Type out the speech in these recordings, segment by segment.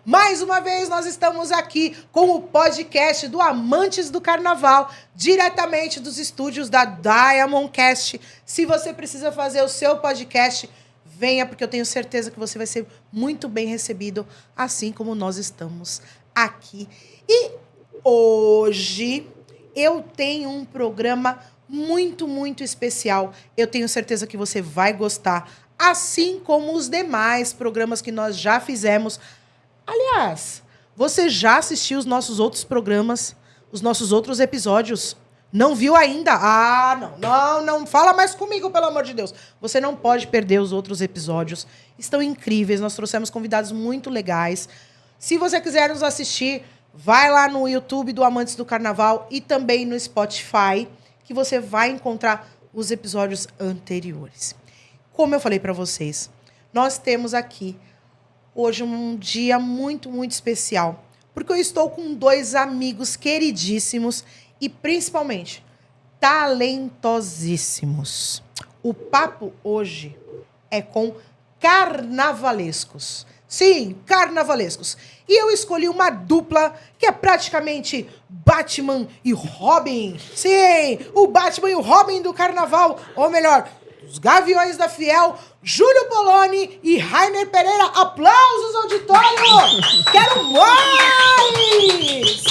Mais uma vez nós estamos aqui com o podcast do Amantes do Carnaval, diretamente dos estúdios da Diamondcast. Se você precisa fazer o seu podcast, venha, porque eu tenho certeza que você vai ser muito bem recebido, assim como nós estamos aqui. E hoje eu tenho um programa muito especial. Eu tenho certeza que você vai gostar, assim como os demais programas que nós já fizemos. Aliás, você já assistiu os nossos outros programas, os nossos outros episódios? Não viu ainda? Ah, não fala mais comigo, pelo amor de Deus. Você não pode perder os outros episódios. Estão incríveis, nós trouxemos convidados muito legais. Se você quiser nos assistir, vai lá no YouTube do Amantes do Carnaval e também no Spotify, que você vai encontrar os episódios anteriores. Como eu falei para vocês, nós temos aqui hoje um dia muito especial, porque eu estou com dois amigos queridíssimos e, principalmente, talentosíssimos. O papo hoje é com carnavalescos. Sim, carnavalescos. E eu escolhi uma dupla que é praticamente Batman e Robin. Sim, o Batman e o Robin do carnaval. Ou melhor, os Gaviões da Fiel, Júlio Poloni e Rainer Pereira. Aplausos, auditório! Quero mais!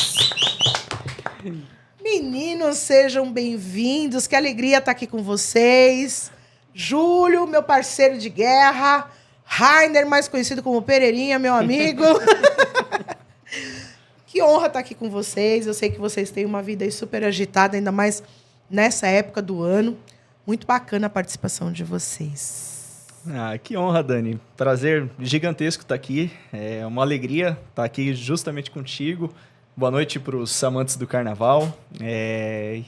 Meninos, sejam bem-vindos. Que alegria estar aqui com vocês. Júlio, meu parceiro de guerra. Rainer, mais conhecido como Pereirinha, meu amigo. Que honra estar aqui com vocês. Eu sei que vocês têm uma vida aí super agitada, ainda mais nessa época do ano. Muito bacana a participação de vocês. Ah, que honra, Dani. Prazer gigantesco estar aqui. É uma alegria estar aqui justamente contigo. Boa noite para os amantes do carnaval.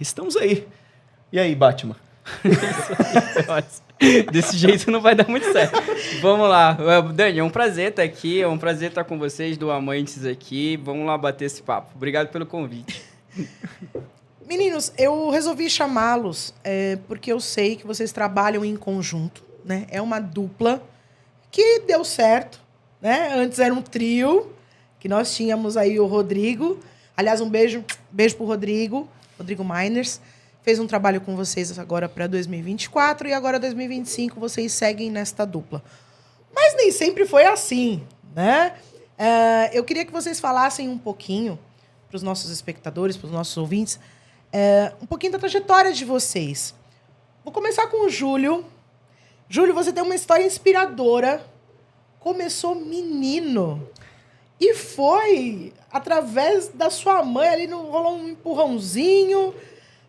Estamos aí. E aí, Batman? Desse jeito não vai dar muito certo. Vamos lá. Dani, é um prazer estar aqui. É um prazer estar com vocês do Amantes aqui. Vamos lá bater esse papo. Obrigado pelo convite. Meninos, eu resolvi chamá-los porque eu sei que vocês trabalham em conjunto, né? É uma dupla que deu certo, né? Antes era um trio, que nós tínhamos aí o Rodrigo. Aliás, um beijo pro Rodrigo Miners. Fez um trabalho com vocês agora para 2024 e agora 2025 vocês seguem nesta dupla. Mas nem sempre foi assim, né? Eu queria que vocês falassem um pouquinho para os nossos espectadores, para os nossos ouvintes, um pouquinho da trajetória de vocês. Vou começar com o Júlio. Júlio, você tem uma história inspiradora. Começou menino. E foi através da sua mãe, ali rolou um empurrãozinho,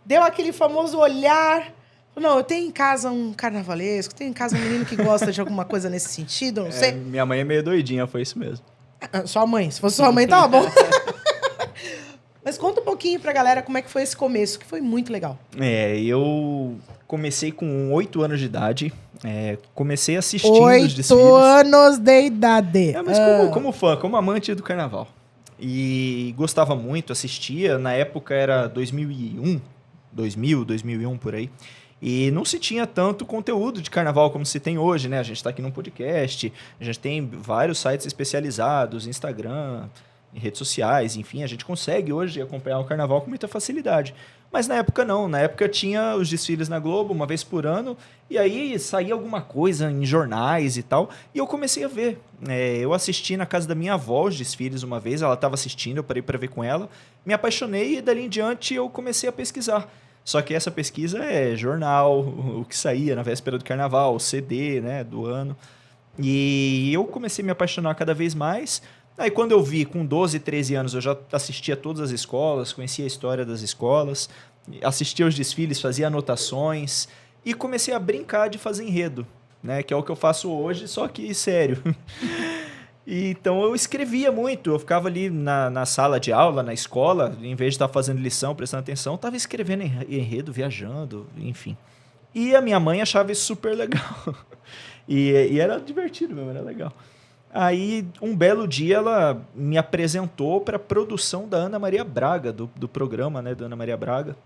deu aquele famoso olhar. Não, eu tenho em casa um carnavalesco, tenho em casa um menino que gosta de alguma coisa nesse sentido, não sei. Minha mãe é meio doidinha, foi isso mesmo. Sua mãe, se fosse sua mãe, tava bom. Mas conta um pouquinho pra galera como é que foi esse começo, que foi muito legal. Eu comecei com 8 anos de idade. Comecei assistindo os desfiles. 8 anos de idade. Mas como fã, como amante do carnaval. E gostava muito, assistia. Na época era 2001, por aí. E não se tinha tanto conteúdo de carnaval como se tem hoje, né? A gente está aqui num podcast, a gente tem vários sites especializados, Instagram, redes sociais, enfim. A gente consegue hoje acompanhar o carnaval com muita facilidade. Mas na época não. Na época tinha os desfiles na Globo, uma vez por ano, e aí saía alguma coisa em jornais e tal, e eu comecei a ver. Eu assisti na casa da minha avó os desfiles uma vez, ela estava assistindo, eu parei para ver com ela, me apaixonei e dali em diante eu comecei a pesquisar. Só que essa pesquisa é jornal, o que saía na véspera do carnaval, o CD, né, do ano. E eu comecei a me apaixonar cada vez mais. Aí quando eu vi, com 12, 13 anos, eu já assistia a todas as escolas, conhecia a história das escolas, assistia aos desfiles, fazia anotações e comecei a brincar de fazer enredo, né? Que é o que eu faço hoje, só que sério. Então eu escrevia muito, eu ficava ali na sala de aula, na escola, em vez de estar fazendo lição, prestando atenção, estava escrevendo enredo, viajando, enfim. E a minha mãe achava isso super legal. E era divertido mesmo, era legal. Aí, um belo dia, ela me apresentou para a produção da Ana Maria Braga, do programa, né, da Ana Maria Braga.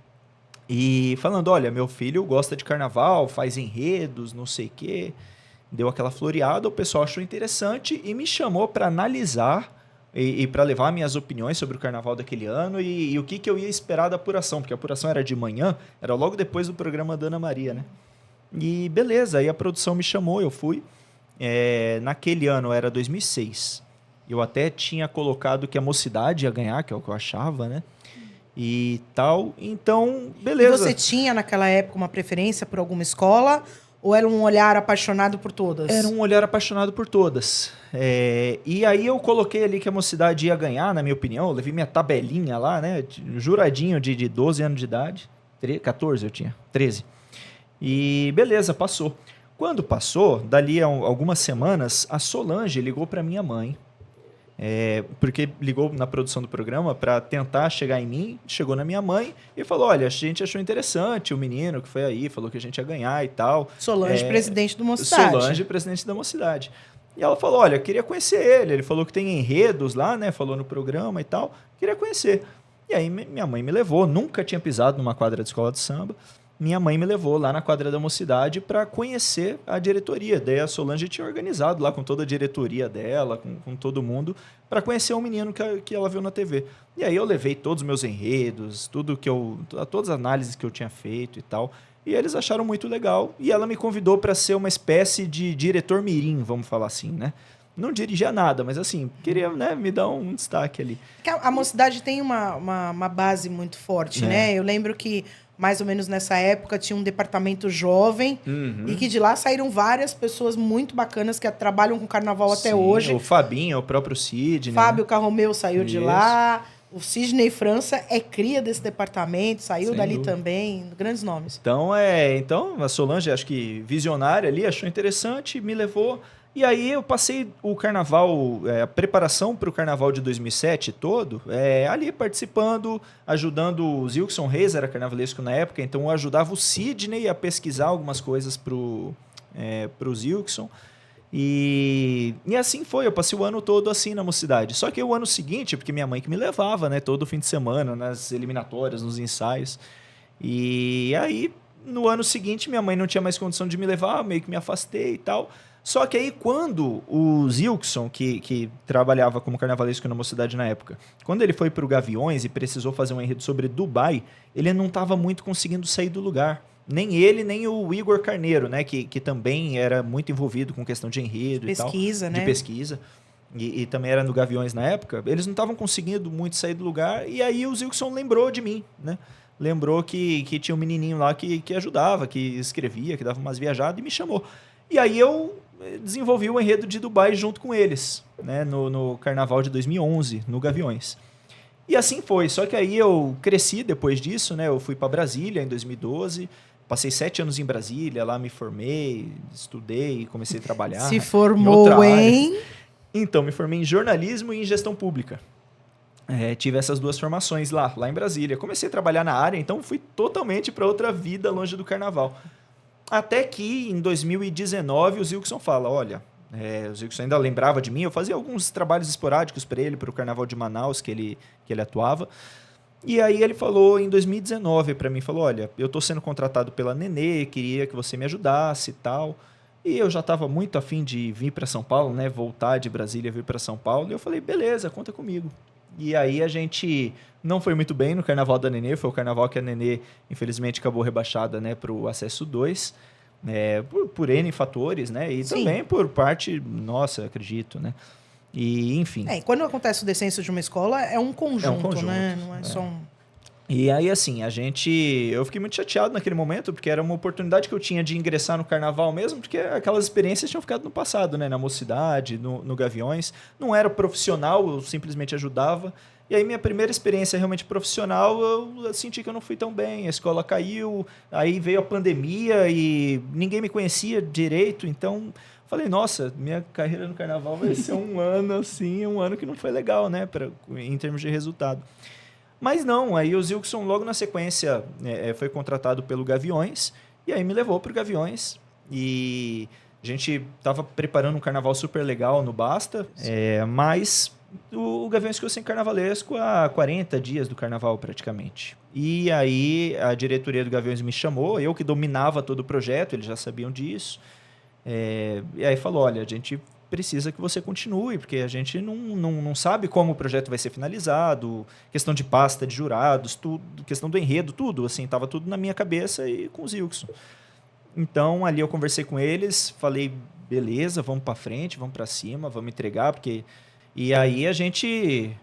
E falando, olha, meu filho gosta de carnaval, faz enredos, não sei o quê. Deu aquela floreada, o pessoal achou interessante e me chamou para analisar e para levar minhas opiniões sobre o carnaval daquele ano e o que eu ia esperar da apuração, porque a apuração era de manhã, era logo depois do programa da Ana Maria, né? E beleza, aí a produção me chamou, eu fui. Naquele ano era 2006. Eu até tinha colocado que a Mocidade ia ganhar, que é o que eu achava, né? E tal, então, beleza. E você tinha naquela época uma preferência por alguma escola ou era um olhar apaixonado por todas? Era um olhar apaixonado por todas. E aí eu coloquei ali que a Mocidade ia ganhar, na minha opinião. Eu levei minha tabelinha lá, né? Juradinho de 12 anos de idade. 14 eu tinha, 13. E beleza, passou. Quando passou, dali a algumas semanas, a Solange ligou para minha mãe. Porque ligou na produção do programa para tentar chegar em mim, chegou na minha mãe e falou, olha, a gente achou interessante o menino que foi aí, falou que a gente ia ganhar e tal. Solange, presidente do Mocidade. Solange, presidente da Mocidade. E ela falou, olha, queria conhecer ele falou que tem enredos lá, né, falou no programa e tal, queria conhecer. E aí minha mãe me levou, nunca tinha pisado numa quadra de escola de samba, minha mãe me levou lá na quadra da Mocidade para conhecer a diretoria. Daí a Solange tinha organizado lá com toda a diretoria dela, com todo mundo, para conhecer o menino que ela viu na TV. E aí eu levei todos os meus enredos, todas as análises que eu tinha feito e tal. E eles acharam muito legal. E ela me convidou para ser uma espécie de diretor mirim, vamos falar assim, né? Não dirigia nada, mas assim, queria, né, me dar um destaque ali. A Mocidade tem uma base muito forte, né? Eu lembro que mais ou menos nessa época tinha um departamento jovem e que de lá saíram várias pessoas muito bacanas que trabalham com carnaval até hoje. O Fabinho, o próprio Sidney. Fábio Carromeu saiu de lá. O Sidney França é cria desse departamento, saiu Sem dali dúvida. também, grandes nomes. Então a Solange, acho que visionária ali, achou interessante, me levou. E aí eu passei o carnaval, a preparação para o carnaval de 2007 todo, ali participando, ajudando o Zilkson Reis, era carnavalesco na época, então eu ajudava o Sidney a pesquisar algumas coisas pro Zilkson. E assim foi, eu passei o ano todo assim na Mocidade. Só que o ano seguinte, porque minha mãe que me levava, né, todo fim de semana, nas eliminatórias, nos ensaios. E aí, no ano seguinte, minha mãe não tinha mais condição de me levar, meio que me afastei e tal. Só que aí, quando o Zilkson, que trabalhava como carnavalesco na Mocidade na época, quando ele foi para o Gaviões e precisou fazer um enredo sobre Dubai, ele não estava muito conseguindo sair do lugar. Nem ele, nem o Igor Carneiro, né, que também era muito envolvido com questão de enredo e tal. Pesquisa, né? De pesquisa. E também era no Gaviões na época. Eles não estavam conseguindo muito sair do lugar. E aí o Zilkson lembrou de mim, né? Lembrou que tinha um menininho lá que ajudava, que escrevia, que dava umas viajadas e me chamou. E aí eu desenvolvi o enredo de Dubai junto com eles, né, no Carnaval de 2011, no Gaviões. E assim foi, só que aí eu cresci depois disso, né, eu fui para Brasília em 2012, passei 7 anos em Brasília, lá me formei, estudei, comecei a trabalhar. Se formou em... Então, me formei em jornalismo e em gestão pública. Tive essas duas formações lá em Brasília. Comecei a trabalhar na área, então fui totalmente para outra vida longe do carnaval. Até que, em 2019, o Zilkson fala, olha, o Zilkson ainda lembrava de mim, eu fazia alguns trabalhos esporádicos para ele, para o Carnaval de Manaus, que ele atuava. E aí ele falou, em 2019, para mim, falou, olha, eu estou sendo contratado pela Nenê, queria que você me ajudasse e tal. E eu já estava muito afim de vir para São Paulo, né, voltar de Brasília, vir para São Paulo. E eu falei, beleza, conta comigo. E aí a gente não foi muito bem no Carnaval da Nenê, foi o carnaval que a Nenê, infelizmente, acabou rebaixada, né, para o Acesso 2, por N fatores, né, e Sim. também por parte nossa, acredito, né. E, enfim. E quando acontece o descenso de uma escola, é um conjunto, né? Não é só um... E aí, assim, eu fiquei muito chateado naquele momento, porque era uma oportunidade que eu tinha de ingressar no carnaval mesmo, porque aquelas experiências tinham ficado no passado, né? Na Mocidade, no Gaviões. Não era profissional, eu simplesmente ajudava. E aí, minha primeira experiência realmente profissional, eu senti que eu não fui tão bem. A escola caiu, aí veio a pandemia e ninguém me conhecia direito, então... Falei, nossa, minha carreira no carnaval vai ser um ano assim, um ano que não foi legal, né? Em termos de resultado. Mas não, aí o Zilkson logo na sequência foi contratado pelo Gaviões e aí me levou para o Gaviões e a gente estava preparando um carnaval super legal no Basta, mas o Gaviões ficou sem carnavalesco há 40 dias do carnaval praticamente. E aí a diretoria do Gaviões me chamou, eu que dominava todo o projeto, eles já sabiam disso, e aí falou, olha, a gente precisa que você continue, porque a gente não sabe como o projeto vai ser finalizado, questão de pasta de jurados, tudo, questão do enredo, tudo, assim, estava tudo na minha cabeça e com os Wilson. Então, ali eu conversei com eles, falei, beleza, vamos para frente, vamos para cima, vamos entregar, porque... E aí a gente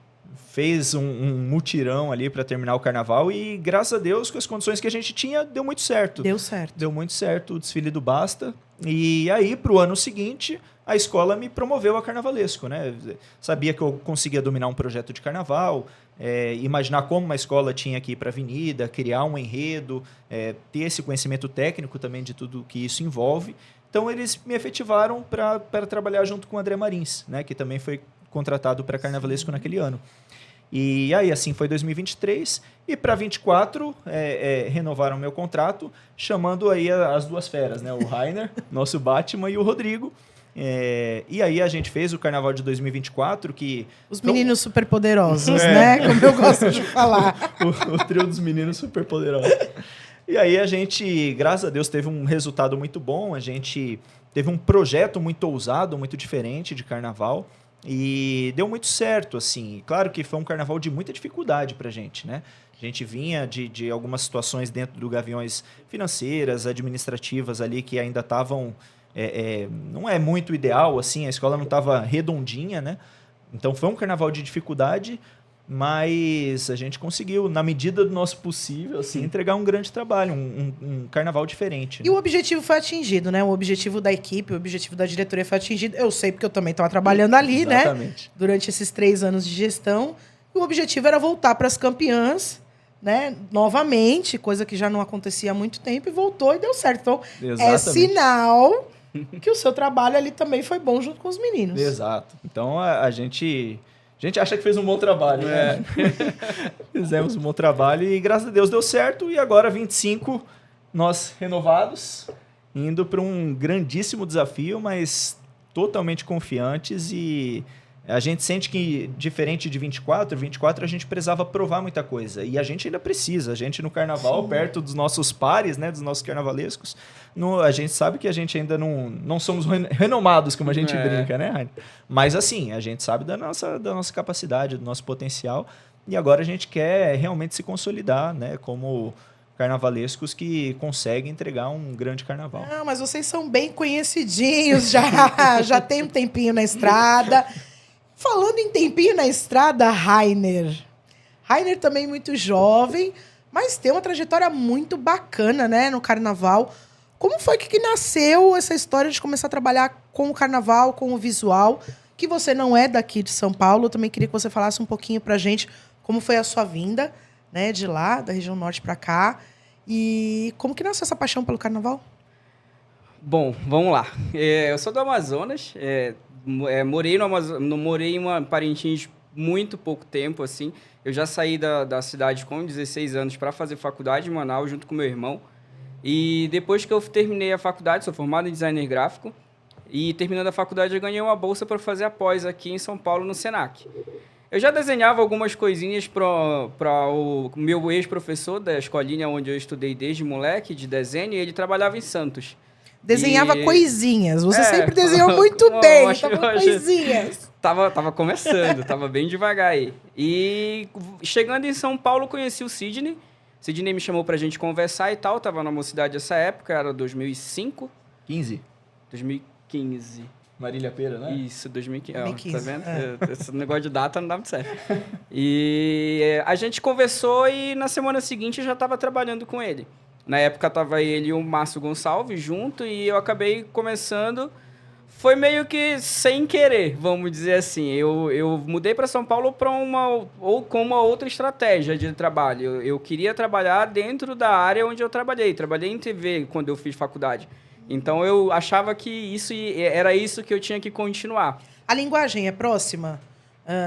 fez um mutirão ali para terminar o carnaval e, graças a Deus, com as condições que a gente tinha, deu muito certo. Deu certo. Deu muito certo o desfile do Basta. E aí, pro ano seguinte, a escola me promoveu a carnavalesco, né? Sabia que eu conseguia dominar um projeto de carnaval, imaginar como uma escola tinha que ir para a avenida, criar um enredo, ter esse conhecimento técnico também de tudo que isso envolve. Então, eles me efetivaram para trabalhar junto com o André Marins, né? Que também foi contratado para carnavalesco naquele ano. E aí, assim, foi 2023. E para 2024, renovaram meu contrato, chamando aí as duas feras, né? O Rainer, nosso Batman, e o Rodrigo. E aí a gente fez o carnaval de 2024, que... Os meninos superpoderosos, né? Como eu gosto de falar. o trio dos meninos superpoderosos. E aí a gente, graças a Deus, teve um resultado muito bom. A gente teve um projeto muito ousado, muito diferente de carnaval. E deu muito certo, assim. Claro que foi um carnaval de muita dificuldade pra gente, né? A gente vinha de algumas situações dentro do Gaviões financeiras, administrativas ali, que ainda estavam... não é muito ideal, assim. A escola não estava redondinha, né? Então foi um carnaval de dificuldade, mas a gente conseguiu, na medida do nosso possível, assim, entregar um grande trabalho, um carnaval diferente. Né? E o objetivo foi atingido, né? O objetivo da equipe, o objetivo da diretoria foi atingido. Eu sei porque eu também estava trabalhando ali, Exatamente. né? Durante esses 3 anos de gestão. E o objetivo era voltar para as campeãs, né? Novamente, coisa que já não acontecia há muito tempo, e voltou e deu certo. Então, Exatamente. é sinal que o seu trabalho ali também foi bom junto com os meninos. Exato. Então, a gente acha que fez um bom trabalho, né? Fizemos um bom trabalho e, graças a Deus, deu certo. E agora, 25, nós renovados, indo para um grandíssimo desafio, mas totalmente confiantes. E a gente sente que, diferente de 24 a gente precisava provar muita coisa. E a gente ainda precisa. A gente, no carnaval, perto dos nossos pares, né, dos nossos carnavalescos, a gente sabe que a gente ainda não somos renomados, como a gente brinca, né, Rainer? Mas, assim, a gente sabe da nossa capacidade, do nosso potencial. E agora a gente quer realmente se consolidar, né, como carnavalescos que conseguem entregar um grande carnaval. Não, mas vocês são bem conhecidinhos, já tem um tempinho na estrada. Falando em tempinho na estrada, Rainer. Rainer também muito jovem, mas tem uma trajetória muito bacana, né, no carnaval. Como foi que nasceu essa história de começar a trabalhar com o carnaval, com o visual? Que você não é daqui de São Paulo, eu também queria que você falasse um pouquinho pra gente como foi a sua vinda, né, de lá, da região norte pra cá, e como que nasceu essa paixão pelo carnaval? Bom, vamos lá. Eu sou do Amazonas, morei no Amazonas, morei em Parintins muito pouco tempo, assim. Eu já saí da cidade com 16 anos para fazer faculdade em Manaus, junto com meu irmão. E depois que eu terminei a faculdade, sou formado em designer gráfico, e terminando a faculdade eu ganhei uma bolsa para fazer a pós aqui em São Paulo, no Senac. Eu já desenhava algumas coisinhas para o meu ex-professor da escolinha onde eu estudei desde moleque, de desenho, e ele trabalhava em Santos. Desenhava coisinhas. Você sempre desenhou muito bem. Coisinhas. Tava começando, tava bem devagar aí. E chegando em São Paulo, conheci o Sidney. Sidney me chamou pra gente conversar e tal. Tava na mocidade nessa época, era 2005. 2015. Marília Pera, né? Isso, 2015. 2015. Tá vendo? Esse negócio de data não dá muito certo. E a gente conversou e na semana seguinte eu já tava trabalhando com ele. Na época tava ele e o Márcio Gonçalves junto e eu acabei começando. Foi meio que sem querer, vamos dizer assim. Eu mudei para São Paulo com uma outra estratégia de trabalho. Eu queria trabalhar dentro da área onde eu trabalhei. Trabalhei em TV quando eu fiz faculdade. Então eu achava que era isso que eu tinha que continuar. A linguagem é próxima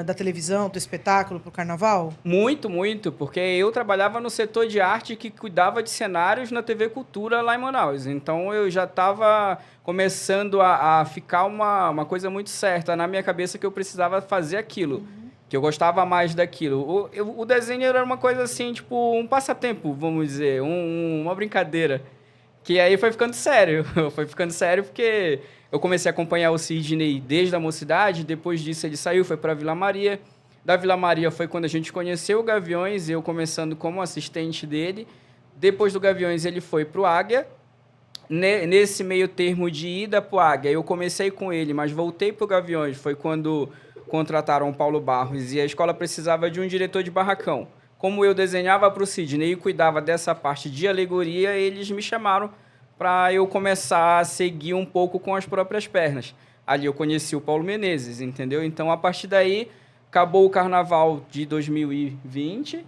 da televisão, do espetáculo, para o carnaval? Muito, muito, porque eu trabalhava no setor de arte que cuidava de cenários na TV Cultura lá em Manaus. Então eu já estava começando a ficar uma coisa muito certa na minha cabeça que eu precisava fazer aquilo, que eu gostava mais daquilo. O desenho era uma coisa assim, tipo um passatempo, vamos dizer, uma brincadeira. Que aí foi ficando sério. Foi ficando sério porque eu comecei a acompanhar o Sidney desde a mocidade. Depois disso, ele saiu, foi para Vila Maria. Da Vila Maria foi quando a gente conheceu o Gaviões, eu começando como assistente dele. Depois do Gaviões, ele foi para o Águia. Nesse meio termo de ida para o Águia, eu comecei com ele, mas voltei para o Gaviões. Foi quando contrataram o Paulo Barros e a escola precisava de um diretor de barracão. Como eu desenhava para o Sidney e cuidava dessa parte de alegoria, eles me chamaram para eu começar a seguir um pouco com as próprias pernas. Ali eu conheci o Paulo Menezes, entendeu? Então, a partir daí, acabou o carnaval de 2020.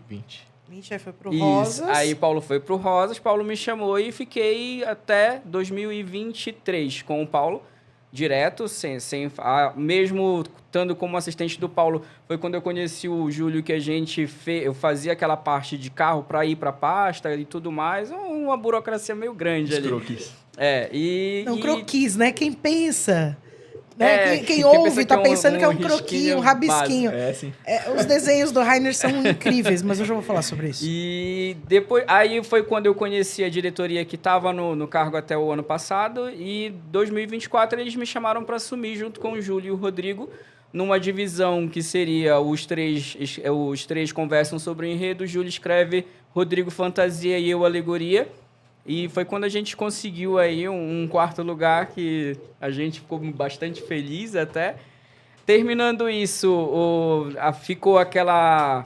20 aí foi pro Isso. Rosas. Aí Paulo foi pro Rosas, Paulo me chamou e fiquei até 2023 com o Paulo, direto, mesmo estando como assistente do Paulo. Foi quando eu conheci o Júlio que a gente eu fazia aquela parte de carro para ir para pasta e tudo mais, uma burocracia meio grande ali. Croquis. Não, croquis, né? Quem pensa... Né? Quem ouve tá pensando que é um croquis, um rabisquinho. Sim. Os desenhos do Rainer são incríveis, mas eu já vou falar sobre isso. E depois, aí foi quando eu conheci a diretoria que estava no cargo até o ano passado, e em 2024 eles me chamaram para assumir junto com o Júlio e o Rodrigo, numa divisão que seria os três conversam sobre o enredo, o Júlio escreve, Rodrigo fantasia e eu alegoria. E foi quando a gente conseguiu aí um quarto lugar que a gente ficou bastante feliz até. Terminando isso, ficou aquela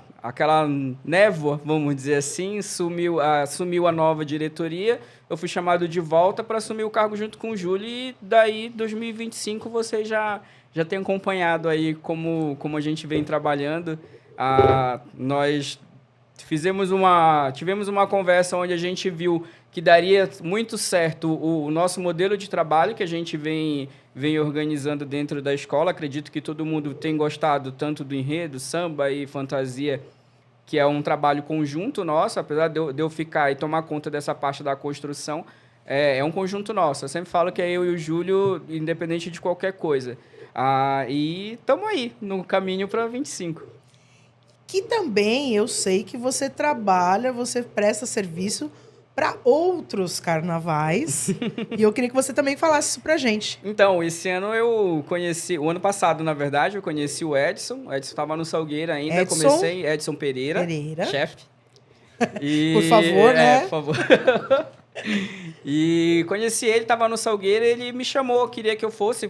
névoa, vamos dizer assim, assumiu a nova diretoria. Eu fui chamado de volta para assumir o cargo junto com o Júlio e daí 2025 você já tem acompanhado aí como a gente vem trabalhando. Nós tivemos uma conversa onde a gente viu que daria muito certo o nosso modelo de trabalho que a gente vem organizando dentro da escola. Acredito que todo mundo tem gostado tanto do enredo, samba e fantasia, que é um trabalho conjunto nosso, apesar de eu ficar e tomar conta dessa parte da construção, é um conjunto nosso. Eu sempre falo que é eu e o Júlio, independente de qualquer coisa. E estamos aí, no caminho para 25. Que também eu sei que você trabalha, você presta serviço para outros carnavais. E eu queria que você também falasse isso pra gente. Então, esse ano eu conheci... O ano passado, na verdade, eu conheci o Edson. O Edson estava no Salgueiro ainda. Edson Pereira. Chefe. Por favor, né? Por favor. E conheci ele, estava no Salgueiro. Ele me chamou, queria que eu fosse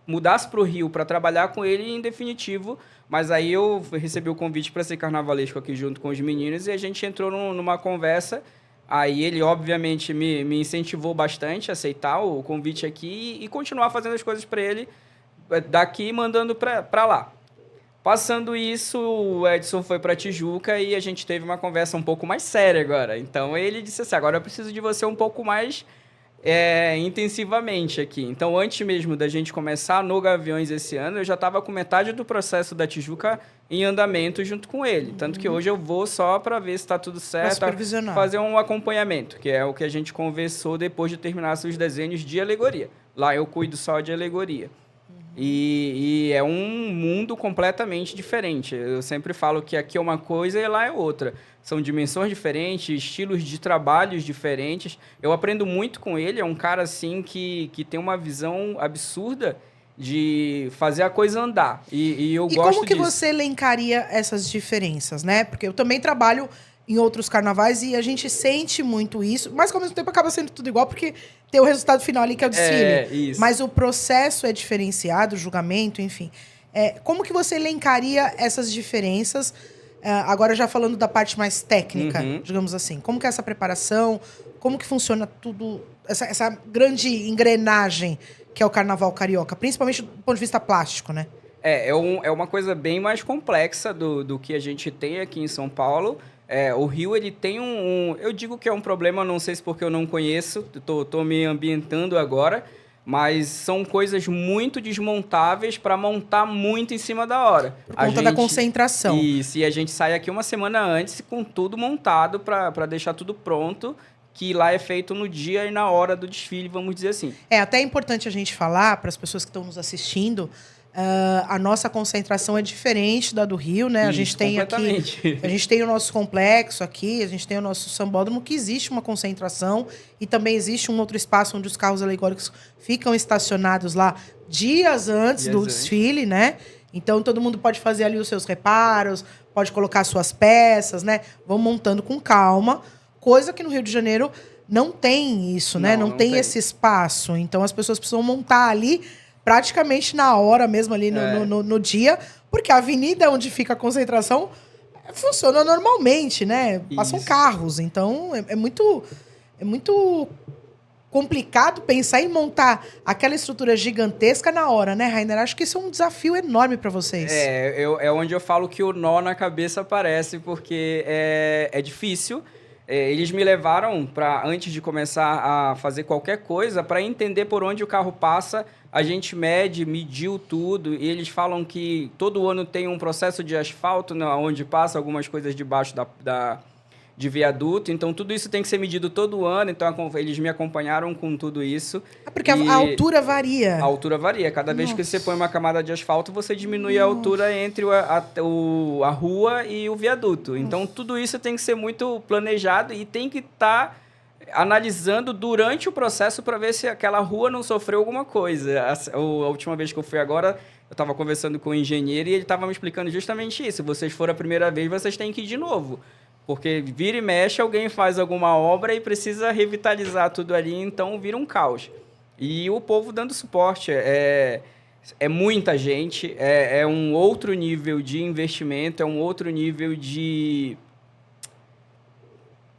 mudasse para o Rio para trabalhar com ele em definitivo. Mas aí eu recebi o convite para ser carnavalesco aqui junto com os meninos e a gente entrou numa conversa. Aí ele, obviamente, me incentivou bastante a aceitar o convite aqui e continuar fazendo as coisas para ele daqui, mandando para lá. Passando isso, o Edson foi para Tijuca e a gente teve uma conversa um pouco mais séria agora. Então, ele disse assim, agora eu preciso de você um pouco mais intensivamente aqui. Então, antes mesmo da gente começar no Gaviões esse ano, eu já estava com metade do processo da Tijuca em andamento junto com ele. Tanto que hoje eu vou só para ver se está tudo certo, fazer um acompanhamento, que é o que a gente conversou depois de terminar seus desenhos de alegoria. Lá eu cuido só de alegoria. E é um mundo completamente diferente. Eu sempre falo que aqui é uma coisa e lá é outra. São dimensões diferentes, estilos de trabalhos diferentes. Eu aprendo muito com ele. É um cara assim que tem uma visão absurda de fazer a coisa andar. E eu gosto disso. E como que você elencaria essas diferenças, né? Porque eu também trabalho em outros carnavais e a gente sente muito isso, mas ao mesmo tempo acaba sendo tudo igual, porque tem o resultado final ali que é o desfile. Isso. Mas o processo é diferenciado, o julgamento, enfim. Como que você elencaria essas diferenças, agora já falando da parte mais técnica, digamos assim? Como que é essa preparação, como que funciona tudo, essa grande engrenagem que é o carnaval carioca, principalmente do ponto de vista plástico, né? É uma coisa bem mais complexa do que a gente tem aqui em São Paulo. O Rio, ele tem eu digo que é um problema, não sei se porque eu não conheço, tô me ambientando agora, mas são coisas muito desmontáveis para montar muito em cima da hora. Por conta da concentração. Isso, e a gente sai aqui uma semana antes com tudo montado para deixar tudo pronto, que lá é feito no dia e na hora do desfile, vamos dizer assim. Até é importante a gente falar para as pessoas que estão nos assistindo, A nossa concentração é diferente da do Rio, né? A gente tem aqui, completamente. a gente tem o nosso complexo aqui, a gente tem o nosso sambódromo, que existe uma concentração e também existe um outro espaço onde os carros alegóricos ficam estacionados lá dias antes do desfile, né? Então todo mundo pode fazer ali os seus reparos, pode colocar suas peças, né? Vão montando com calma, coisa que no Rio de Janeiro não tem isso, né? Não tem esse espaço. Então as pessoas precisam montar ali praticamente na hora mesmo, ali no dia, porque a avenida onde fica a concentração funciona normalmente, né? Passam carros. Então é muito complicado pensar em montar aquela estrutura gigantesca na hora, né, Rainer? Acho que isso é um desafio enorme para vocês. É onde eu falo que o nó na cabeça aparece, porque é difícil. Eles me levaram para, antes de começar a fazer qualquer coisa, para entender por onde o carro passa. A gente mediu tudo, e eles falam que todo ano tem um processo de asfalto, né, onde passa algumas coisas debaixo de viaduto. Então, tudo isso tem que ser medido todo ano. Então, eles me acompanharam com tudo isso. Porque a altura varia. A altura varia. Cada vez que você põe uma camada de asfalto, você diminui a altura entre a rua e o viaduto. Então, tudo isso tem que ser muito planejado e tem que estar analisando durante o processo para ver se aquela rua não sofreu alguma coisa. A última vez que eu fui agora, eu estava conversando com o engenheiro e ele estava me explicando justamente isso. Se vocês forem a primeira vez, vocês têm que ir de novo. Porque vira e mexe, alguém faz alguma obra e precisa revitalizar tudo ali, então vira um caos. E o povo dando suporte. É muita gente, é um outro nível de investimento, é um outro nível de...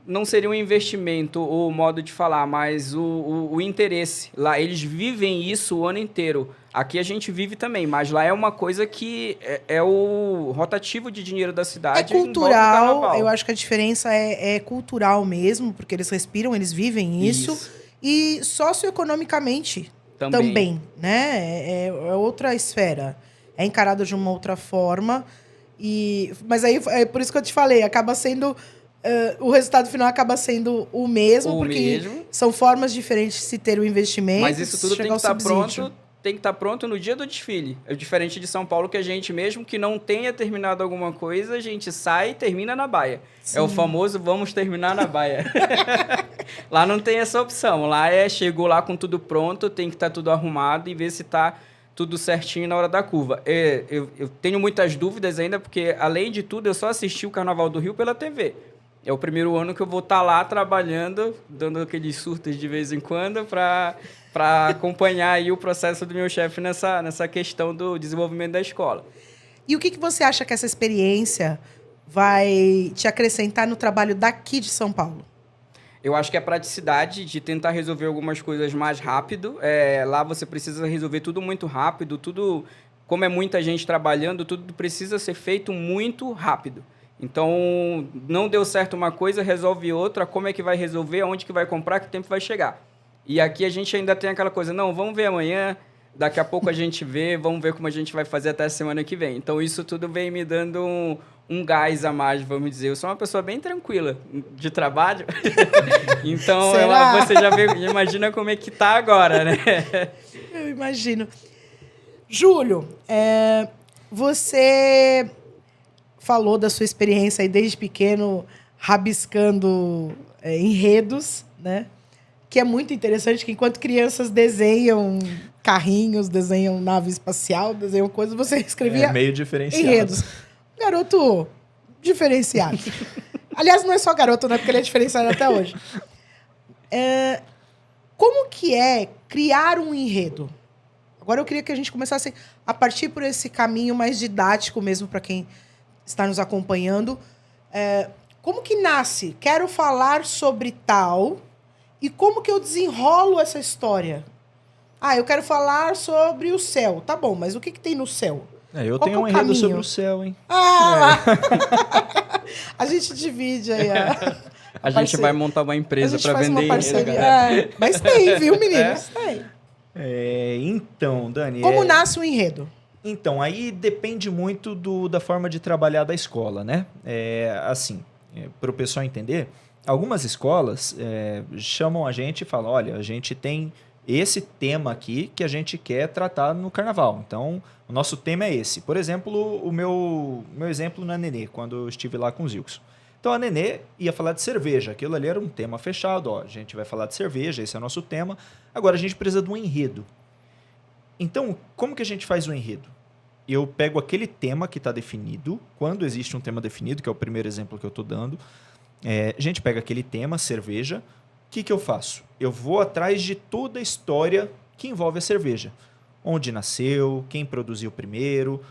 Não seria um investimento ou modo de falar, mas o interesse. Lá eles vivem isso o ano inteiro. Aqui a gente vive também, mas lá é uma coisa que é o rotativo de dinheiro da cidade. É cultural, eu acho que a diferença é cultural mesmo, porque eles respiram, eles vivem isso. E socioeconomicamente também, né? É outra esfera. É encarado de uma outra forma. Mas aí é por isso que eu te falei, acaba sendo... o resultado final acaba sendo o mesmo, porque são formas diferentes de se ter o investimento. Mas isso tudo tem que estar pronto. Tem que estar pronto no dia do desfile. É diferente de São Paulo, que a gente, mesmo que não tenha terminado alguma coisa, a gente sai e termina na baia. Sim. É o famoso vamos terminar na baia. Lá não tem essa opção. Lá chegou lá com tudo pronto, tem que estar tudo arrumado e ver se está tudo certinho na hora da curva. Eu tenho muitas dúvidas ainda, porque, além de tudo, eu só assisti o Carnaval do Rio pela TV. É o primeiro ano que eu vou estar lá trabalhando, dando aqueles surtos de vez em quando para acompanhar aí o processo do meu chefe nessa questão do desenvolvimento da escola. E o que você acha que essa experiência vai te acrescentar no trabalho daqui de São Paulo? Eu acho que a praticidade de tentar resolver algumas coisas mais rápido. Lá você precisa resolver tudo muito rápido, tudo, como é muita gente trabalhando, tudo precisa ser feito muito rápido. Então, não deu certo uma coisa, resolve outra, como é que vai resolver, aonde que vai comprar, que tempo vai chegar. E aqui a gente ainda tem aquela coisa, não, vamos ver amanhã, daqui a pouco a gente vê, vamos ver como a gente vai fazer até a semana que vem. Então, isso tudo vem me dando um gás a mais, vamos dizer. Eu sou uma pessoa bem tranquila de trabalho, então você já imagina como é que tá agora, né? Eu imagino. Júlio, você... falou da sua experiência aí desde pequeno, rabiscando enredos, né? Que é muito interessante, que enquanto crianças desenham carrinhos, desenham nave espacial, desenham coisas, você escrevia meio diferenciado. Enredos. Garoto diferenciado. Aliás, não é só garoto, né? Porque ele é diferenciado até hoje. Como que é criar um enredo? Agora eu queria que a gente começasse a partir por esse caminho mais didático mesmo para quem está nos acompanhando. Como que nasce? Quero falar sobre tal. E como que eu desenrolo essa história? Eu quero falar sobre o céu. Tá bom, mas o que tem no céu? Eu tenho um enredo sobre o céu, hein? A gente divide aí. A gente vai montar uma empresa para vender enredo. Mas tem, viu, meninos? Tem. Então, Dani... Como nasce um enredo? Então, aí depende muito da forma de trabalhar da escola, né? Para o pessoal entender, algumas escolas chamam a gente e falam, olha, a gente tem esse tema aqui que a gente quer tratar no carnaval. Então, o nosso tema é esse. Por exemplo, o meu exemplo na Nenê, quando eu estive lá com os Wilkson. Então, a Nenê ia falar de cerveja. Aquilo ali era um tema fechado. Ó, a gente vai falar de cerveja, esse é o nosso tema. Agora, a gente precisa de um enredo. Então, como que a gente faz o enredo? Eu pego aquele tema que está definido. Quando existe um tema definido, que é o primeiro exemplo que eu estou dando, a gente pega aquele tema, cerveja. O que eu faço? Eu vou atrás de toda a história que envolve a cerveja. Onde nasceu, quem produziu primeiro,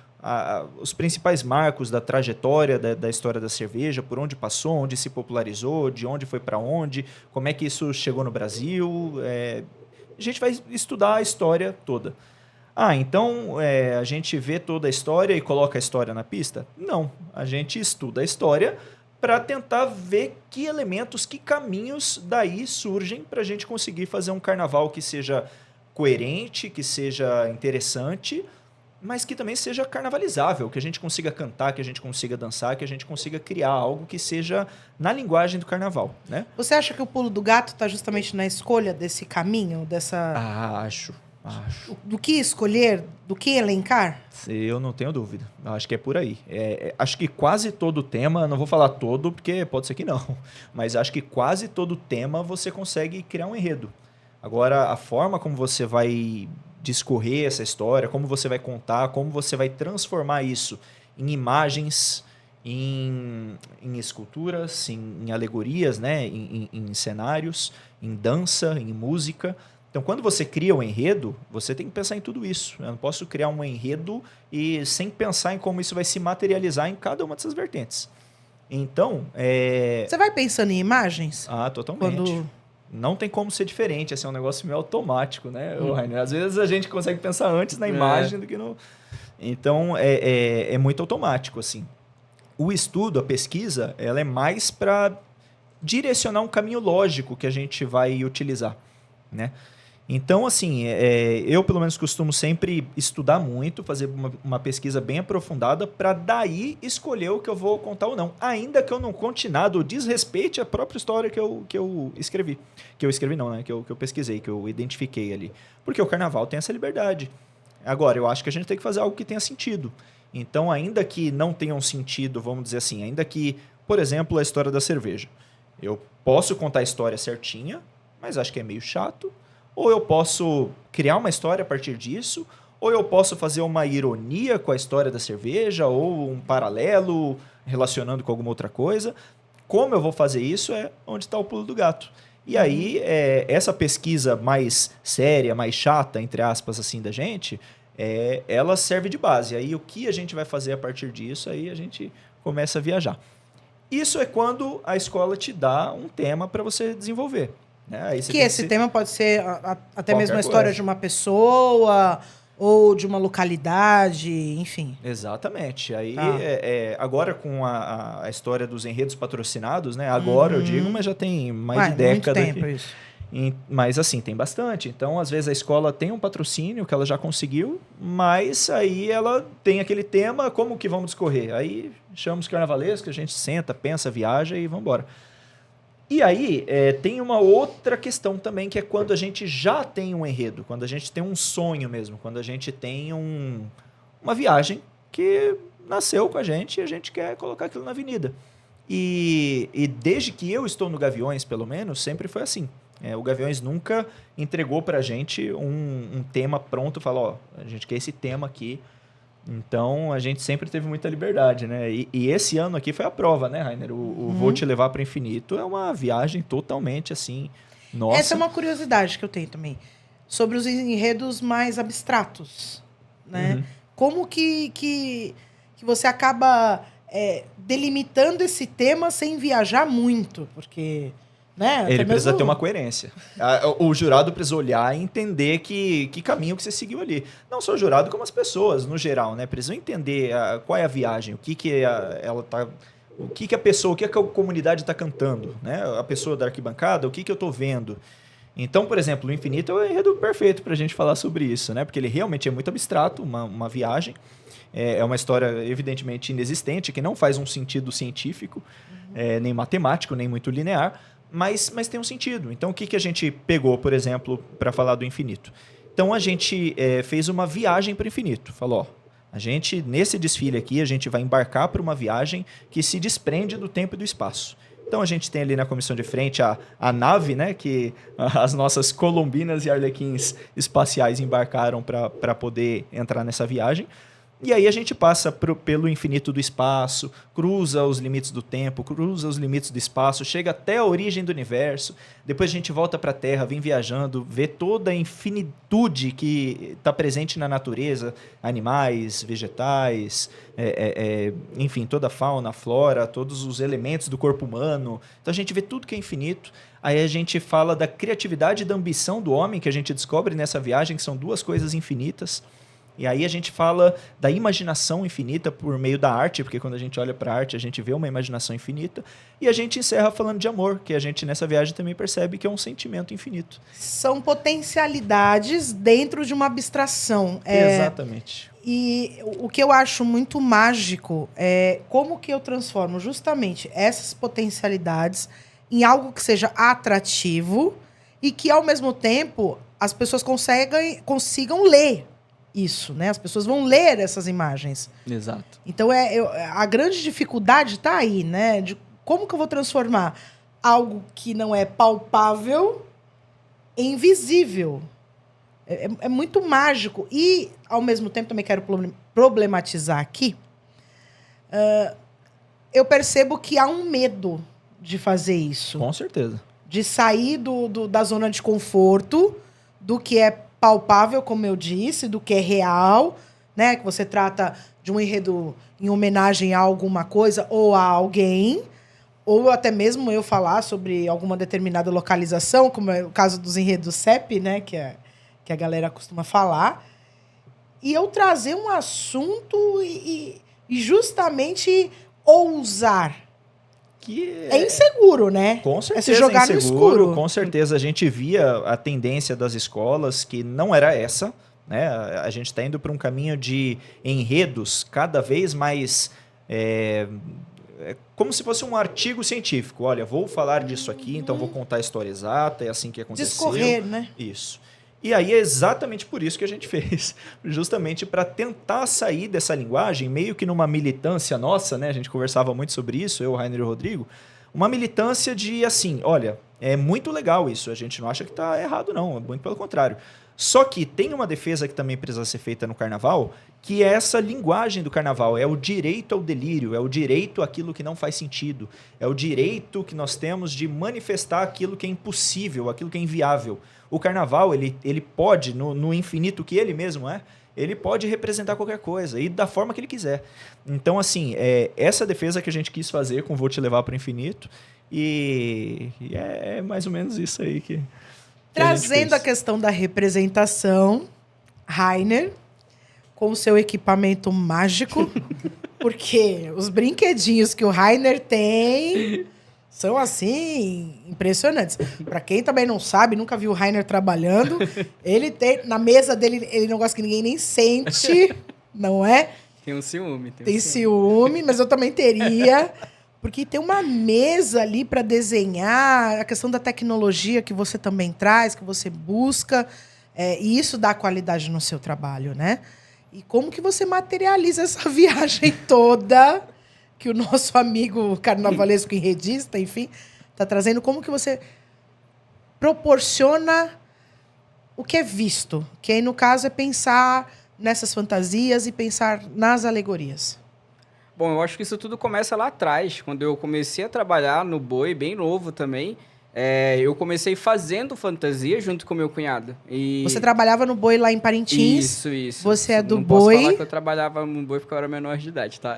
os principais marcos da trajetória da história da cerveja, por onde passou, onde se popularizou, de onde foi para onde, como é que isso chegou no Brasil. A gente vai estudar a história toda. Então a gente vê toda a história e coloca a história na pista? Não, a gente estuda a história para tentar ver que elementos, que caminhos daí surgem para a gente conseguir fazer um carnaval que seja coerente, que seja interessante, mas que também seja carnavalizável, que a gente consiga cantar, que a gente consiga dançar, que a gente consiga criar algo que seja na linguagem do carnaval, né? Você acha que o pulo do gato está justamente na escolha desse caminho, dessa... Acho. Do que escolher, do que elencar? Eu não tenho dúvida. Acho que é por aí. Acho que quase todo tema, não vou falar todo, porque pode ser que não, mas acho que quase todo tema você consegue criar um enredo. Agora, a forma como você vai discorrer essa história, como você vai contar, como você vai transformar isso em imagens, em esculturas, em alegorias, né? em cenários, em dança, em música. Então, quando você cria um enredo, você tem que pensar em tudo isso. Eu não posso criar um enredo sem pensar em como isso vai se materializar em cada uma dessas vertentes. Então, Você vai pensando em imagens? Totalmente. Não tem como ser diferente. Esse é um negócio meio automático, né, Rainer? Às vezes a gente consegue pensar antes na imagem do que no... Então, é muito automático, assim. O estudo, a pesquisa, ela é mais para direcionar um caminho lógico que a gente vai utilizar, né? Então, assim, eu pelo menos costumo sempre estudar muito, fazer uma pesquisa bem aprofundada para daí escolher o que eu vou contar ou não. Ainda que eu não conte nada ou desrespeite a própria história que eu escrevi. Que eu escrevi não, né? Que eu pesquisei, que eu identifiquei ali. Porque o carnaval tem essa liberdade. Agora, eu acho que a gente tem que fazer algo que tenha sentido. Então, ainda que não tenha um sentido, vamos dizer assim, ainda que, por exemplo, a história da cerveja. Eu posso contar a história certinha, mas acho que é meio chato. Ou eu posso criar uma história a partir disso, ou eu posso fazer uma ironia com a história da cerveja, ou um paralelo relacionando com alguma outra coisa. Como eu vou fazer isso é onde está o pulo do gato. E aí, essa pesquisa mais séria, mais chata, entre aspas, assim, da gente, ela serve de base. Aí, o que a gente vai fazer a partir disso, aí a gente começa a viajar. Isso é quando a escola te dá um tema para você desenvolver. Aí que esse tema pode ser até mesmo a história de uma pessoa ou de uma localidade, enfim. Exatamente. Aí, agora com a história dos enredos patrocinados, né? Agora eu digo, mas já tem mais de década. Muito tempo isso. Mas assim, tem bastante. Então, às vezes a escola tem um patrocínio que ela já conseguiu, mas aí ela tem aquele tema, como que vamos discorrer? Aí chama os carnavalescos, a gente senta, pensa, viaja e vamos embora. E aí, tem uma outra questão também, que é quando a gente já tem um enredo, quando a gente tem um sonho mesmo, quando a gente tem uma viagem que nasceu com a gente e a gente quer colocar aquilo na avenida. E desde que eu estou no Gaviões, pelo menos, sempre foi assim. O Gaviões nunca entregou pra gente um tema pronto, falou, a gente quer esse tema aqui. Então, a gente sempre teve muita liberdade, né? E esse ano aqui foi a prova, né, Rainer? O Vou Te Levar para o Infinito é uma viagem totalmente, assim, nossa. Essa é uma curiosidade que eu tenho também. Sobre os enredos mais abstratos, né? Como que você acaba delimitando esse tema sem viajar muito? Porque... né? Ele precisa ter uma coerência. O jurado precisa olhar e entender que caminho que você seguiu ali. Não só o jurado, como as pessoas, no geral, né? Precisam entender qual é a viagem, o que ela tá... O que a pessoa, o que a comunidade está cantando, né? A pessoa da arquibancada, o que eu estou vendo. Então, por exemplo, o Infinito é o enredo perfeito para a gente falar sobre isso, né? Porque ele realmente é muito abstrato, uma viagem. É uma história, evidentemente, inexistente, que não faz um sentido científico, nem matemático, nem muito linear, mas tem um sentido. Então, o que a gente pegou, por exemplo, para falar do infinito? Então, a gente fez uma viagem para o infinito. Falou, a gente, nesse desfile aqui, a gente vai embarcar para uma viagem que se desprende do tempo e do espaço. Então, a gente tem ali na comissão de frente a nave, né, que as nossas colombinas e arlequins espaciais embarcaram para poder entrar nessa viagem. E aí a gente passa pelo infinito do espaço, cruza os limites do tempo, cruza os limites do espaço, chega até a origem do universo, depois a gente volta para a Terra, vem viajando, vê toda a infinitude que está presente na natureza, animais, vegetais, enfim, toda a fauna, a flora, todos os elementos do corpo humano. Então a gente vê tudo que é infinito. Aí a gente fala da criatividade e da ambição do homem, que a gente descobre nessa viagem, que são duas coisas infinitas. E aí a gente fala da imaginação infinita por meio da arte, porque quando a gente olha para a arte, a gente vê uma imaginação infinita. E a gente encerra falando de amor, que a gente nessa viagem também percebe que é um sentimento infinito. São potencialidades dentro de uma abstração. Exatamente. E o que eu acho muito mágico é como que eu transformo justamente essas potencialidades em algo que seja atrativo e que, ao mesmo tempo, as pessoas consigam ler isso, né? As pessoas vão ler essas imagens. Exato. Então, a grande dificuldade está aí, né? De como que eu vou transformar algo que não é palpável em visível. É muito mágico. E, ao mesmo tempo, também quero problematizar aqui. Eu percebo que há um medo de fazer isso. Com certeza. De sair da zona de conforto, do que é palpável, como eu disse, do que é real, né? Que você trata de um enredo em homenagem a alguma coisa ou a alguém, ou até mesmo eu falar sobre alguma determinada localização, como é o caso dos enredos CEP, né? Que a galera costuma falar. E eu trazer um assunto e justamente ousar. Que é inseguro, né? Com certeza, é se jogar inseguro, no escuro. Com certeza, a gente via a tendência das escolas que não era essa, né? A gente está indo para um caminho de enredos cada vez mais como se fosse um artigo científico. Olha, vou falar disso aqui, então vou contar a história exata, é assim que aconteceu. Discorrer, né? Isso. E aí é exatamente por isso que a gente fez, justamente para tentar sair dessa linguagem, meio que numa militância nossa, né? A gente conversava muito sobre isso, eu, o Rainer e o Rodrigo, uma militância de assim, olha, é muito legal isso, a gente não acha que está errado não, muito pelo contrário. Só que tem uma defesa que também precisa ser feita no carnaval, que é essa linguagem do carnaval, é o direito ao delírio, é o direito àquilo que não faz sentido, é o direito que nós temos de manifestar aquilo que é impossível, aquilo que é inviável. O carnaval, ele pode, no infinito que ele mesmo é, ele pode representar qualquer coisa e da forma que ele quiser. Então, assim, essa defesa que a gente quis fazer com Vou Te Levar para o Infinito e é mais ou menos isso aí que Trazendo a questão da representação, Rainer, com o seu equipamento mágico, porque os brinquedinhos que o Rainer tem são, assim, impressionantes. Para quem também não sabe, nunca viu o Rainer trabalhando, ele tem, na mesa dele, ele não gosta que ninguém nem sente, não é? Tem um ciúme. Tem ciúme, mas eu também teria. Porque tem uma mesa ali para desenhar, a questão da tecnologia que você também traz, que você busca, e isso dá qualidade no seu trabalho, né? E como que você materializa essa viagem toda que o nosso amigo carnavalesco enredista, enfim, está trazendo? Como que você proporciona o que é visto? Que aí, no caso, é pensar nessas fantasias e pensar nas alegorias. Bom, eu acho que isso tudo começa lá atrás, quando eu comecei a trabalhar no Boi, bem novo também. Eu comecei fazendo fantasia junto com meu cunhado. E... Você trabalhava no Boi lá em Parintins? Isso. Você é do Não Boi? Posso falar que eu trabalhava no Boi porque eu era menor de idade, tá?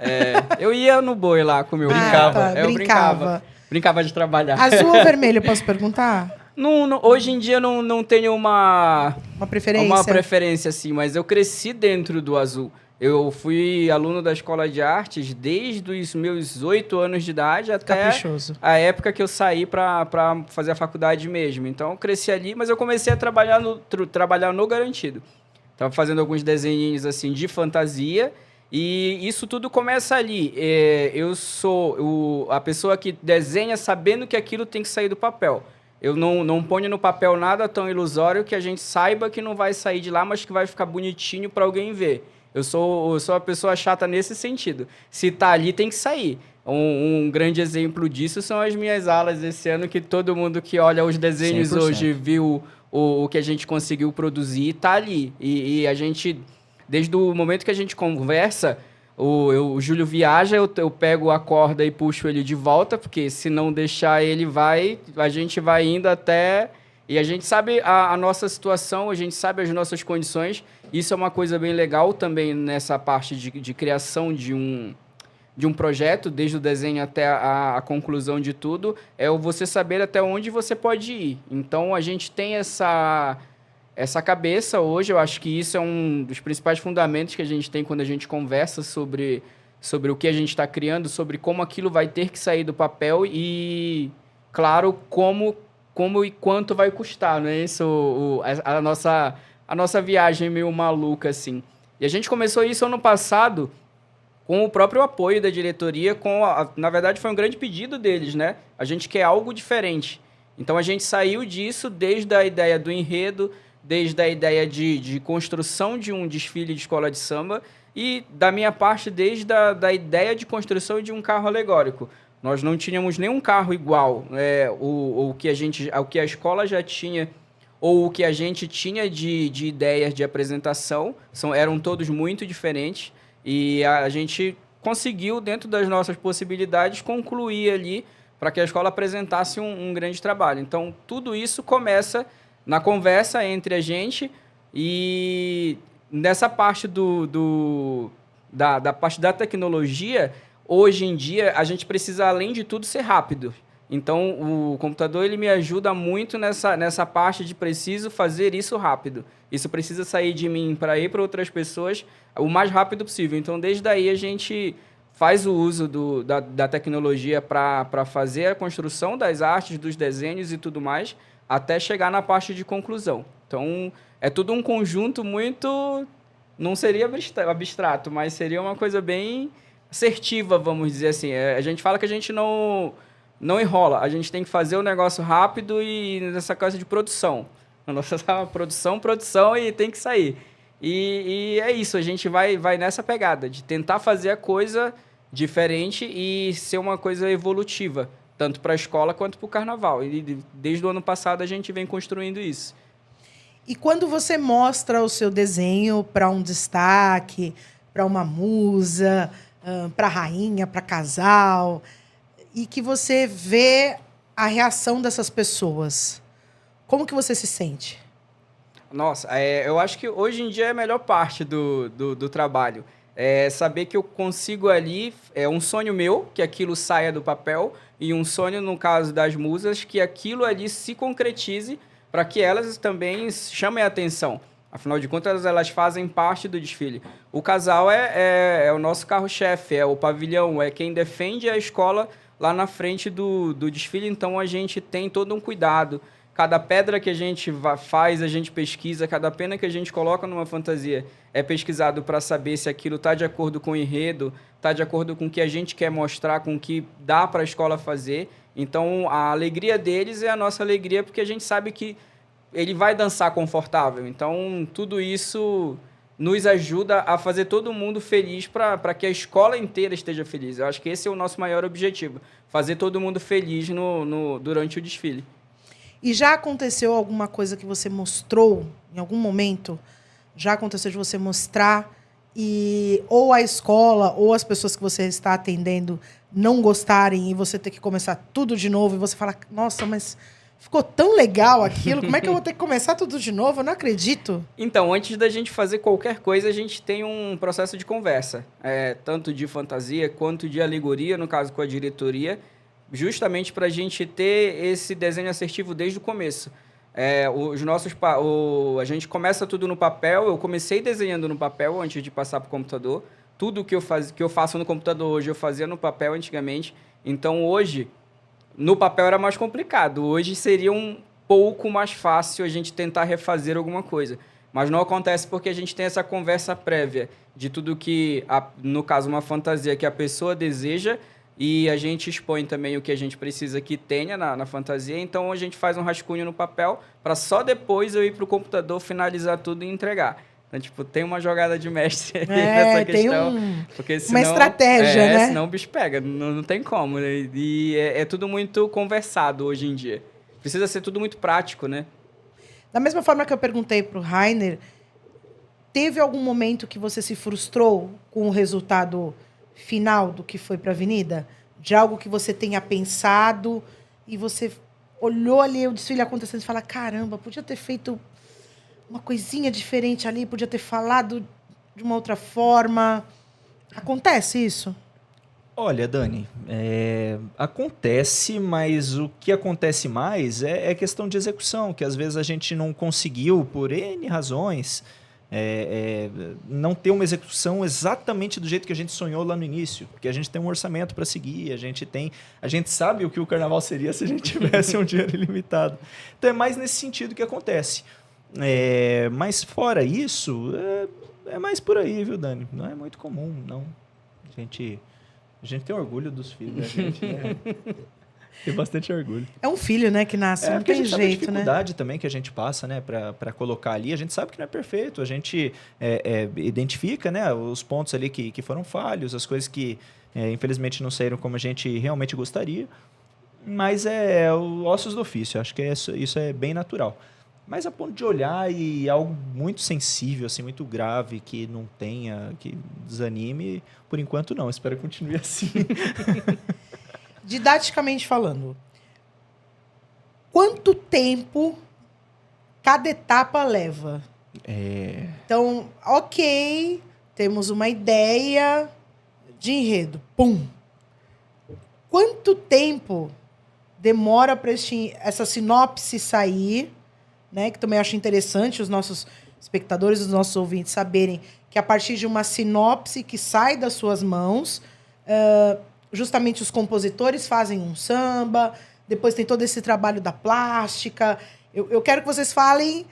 Eu ia no Boi lá com meu Brincava. Eu brincava de trabalhar. Azul ou vermelho, posso perguntar? Hoje em dia não tenho uma preferência? Uma preferência, assim, mas eu cresci dentro do azul. Eu fui aluno da Escola de Artes desde os meus 8 anos de idade até Caprichoso. a época que eu saí para fazer a faculdade mesmo. Então, eu cresci ali, mas eu comecei a trabalhar no Garantido. Estava fazendo alguns desenhinhos assim, de fantasia E isso tudo começa ali. Eu sou a pessoa que desenha sabendo que aquilo tem que sair do papel. Eu não ponho no papel nada tão ilusório que a gente saiba que não vai sair de lá, mas que vai ficar bonitinho para alguém ver. Eu sou a pessoa chata nesse sentido. Se tá ali, tem que sair. Um grande exemplo disso são as minhas aulas esse ano, que todo mundo que olha os desenhos 100%. hoje viu o que a gente conseguiu produzir, tá ali. E a gente, desde o momento que a gente conversa, o Júlio viaja, eu pego a corda e puxo ele de volta, porque se não deixar ele a gente vai indo até... E a gente sabe a nossa situação, a gente sabe as nossas condições. Isso é uma coisa bem legal também nessa parte de criação de um projeto, desde o desenho até a conclusão de tudo, é você saber até onde você pode ir. Então, a gente tem essa cabeça hoje, eu acho que isso é um dos principais fundamentos que a gente tem quando a gente conversa sobre o que a gente está criando, sobre como aquilo vai ter que sair do papel e, claro, como e quanto vai custar, não é isso? A nossa viagem meio maluca, assim. E a gente começou isso ano passado com o próprio apoio da diretoria, na verdade foi um grande pedido deles, né? A gente quer algo diferente. Então a gente saiu disso desde a ideia do enredo, desde a ideia de construção de um desfile de escola de samba e, da minha parte, desde a ideia de construção de um carro alegórico. Nós não tínhamos nenhum carro igual, o que a escola já tinha ou o que a gente tinha de ideias de apresentação, eram todos muito diferentes e a gente conseguiu, dentro das nossas possibilidades, concluir ali para que a escola apresentasse um grande trabalho. Então, tudo isso começa na conversa entre a gente e nessa parte da parte da tecnologia. Hoje em dia, a gente precisa, além de tudo, ser rápido. Então, o computador ele me ajuda muito nessa parte de preciso fazer isso rápido. Isso precisa sair de mim para ir para outras pessoas o mais rápido possível. Então, desde aí, a gente faz o uso da tecnologia para fazer a construção das artes, dos desenhos e tudo mais, até chegar na parte de conclusão. Então, é tudo um conjunto muito... Não seria abstrato, mas seria uma coisa bem... assertiva, vamos dizer assim. A gente fala que a gente não enrola, a gente tem que fazer o negócio rápido e nessa coisa de produção. A nossa produção e tem que sair. E é isso, a gente vai nessa pegada de tentar fazer a coisa diferente e ser uma coisa evolutiva, tanto para a escola quanto para o carnaval. E desde o ano passado a gente vem construindo isso. E quando você mostra o seu desenho para um destaque, para uma musa, para rainha, para casal, e que você vê a reação dessas pessoas, como que você se sente? Nossa, eu acho que hoje em dia é a melhor parte do trabalho. É saber que eu consigo ali, é um sonho meu, que aquilo saia do papel, e um sonho, no caso das musas, que aquilo ali se concretize para que elas também chamem a atenção. Afinal de contas, elas fazem parte do desfile. O casal é o nosso carro-chefe, é o pavilhão, é quem defende a escola lá na frente do desfile. Então, a gente tem todo um cuidado. Cada pedra que a gente faz, a gente pesquisa. Cada pena que a gente coloca numa fantasia é pesquisado para saber se aquilo está de acordo com o enredo, está de acordo com o que a gente quer mostrar, com o que dá para a escola fazer. Então, a alegria deles é a nossa alegria, porque a gente sabe que ele vai dançar confortável. Então, tudo isso nos ajuda a fazer todo mundo feliz para que a escola inteira esteja feliz. Eu acho que esse é o nosso maior objetivo, fazer todo mundo feliz durante o desfile. E já aconteceu alguma coisa que você mostrou em algum momento? Já aconteceu de você mostrar e ou a escola ou as pessoas que você está atendendo não gostarem e você ter que começar tudo de novo e você fala, nossa, mas ficou tão legal aquilo, como é que eu vou ter que começar tudo de novo? Eu não acredito. Então, antes da gente fazer qualquer coisa, a gente tem um processo de conversa, tanto de fantasia quanto de alegoria, no caso com a diretoria, justamente para a gente ter esse desenho assertivo desde o começo. A gente começa tudo no papel, eu comecei desenhando no papel antes de passar para o computador. Tudo que eu faço no computador hoje, eu fazia no papel antigamente. Então, hoje, no papel era mais complicado. Hoje seria um pouco mais fácil a gente tentar refazer alguma coisa. Mas não acontece porque a gente tem essa conversa prévia de tudo que, no caso, uma fantasia que a pessoa deseja, e a gente expõe também o que a gente precisa que tenha na fantasia. Então, a gente faz um rascunho no papel para só depois eu ir para o computador, finalizar tudo e entregar. Então, tipo, tem uma jogada de mestre nessa questão. Porque senão, uma estratégia, né? Senão o bicho pega, não tem como. Né? E é tudo muito conversado hoje em dia. Precisa ser tudo muito prático, né? Da mesma forma que eu perguntei pro Rainer, teve algum momento que você se frustrou com o resultado final do que foi para a Avenida? De algo que você tenha pensado e você olhou ali o desfile acontecendo e fala, caramba, podia ter feito uma coisinha diferente ali, podia ter falado de uma outra forma. Acontece isso? Olha, Dani, acontece, mas o que acontece mais é questão de execução, que às vezes a gente não conseguiu, por N razões, não ter uma execução exatamente do jeito que a gente sonhou lá no início, porque a gente tem um orçamento para seguir, a gente sabe o que o carnaval seria se a gente tivesse um dinheiro ilimitado. Então é mais nesse sentido que acontece. Mas fora isso, é mais por aí, viu, Dani? Não é muito comum, não. A gente tem orgulho dos filhos da gente, né? Tem bastante orgulho. É um filho, né, que nasce, não tem jeito, né? A dificuldade também que a gente passa, né, para colocar ali, a gente sabe que não é perfeito, a gente identifica, né, os pontos ali que foram falhos, as coisas que infelizmente não saíram como a gente realmente gostaria, mas é o ossos do ofício, acho que isso é bem natural. Mas a ponto de olhar e algo muito sensível, assim, muito grave, que não tenha, que desanime, por enquanto não, espero que continue assim. Didaticamente falando, quanto tempo cada etapa leva? Então, ok, temos uma ideia de enredo. Pum! Quanto tempo demora para essa sinopse sair? Né, que também acho interessante os nossos espectadores, os nossos ouvintes saberem que a partir de uma sinopse que sai das suas mãos, justamente os compositores fazem um samba, depois tem todo esse trabalho da plástica. Eu quero que vocês falem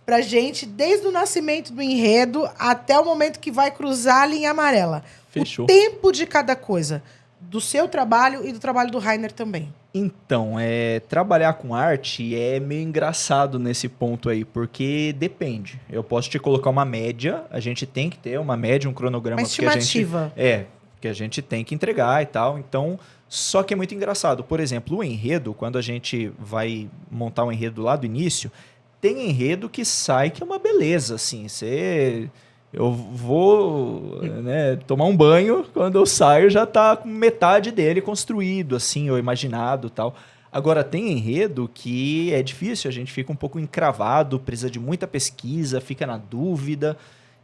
pra gente desde o nascimento do enredo até o momento que vai cruzar a linha amarela. Fechou. O tempo de cada coisa, do seu trabalho e do trabalho do Rainer também. Então, trabalhar com arte é meio engraçado nesse ponto aí, porque depende. Eu posso te colocar uma média, a gente tem que ter uma média, um cronograma. Uma estimativa. Que a gente tem que entregar e tal. Então, só que é muito engraçado. Por exemplo, o enredo, quando a gente vai montar um enredo lá do início, tem enredo que sai que é uma beleza, assim. Eu vou, né, tomar um banho, quando eu saio já tá com metade dele construído, assim, ou imaginado e tal. Agora, tem enredo que é difícil, a gente fica um pouco encravado, precisa de muita pesquisa, fica na dúvida,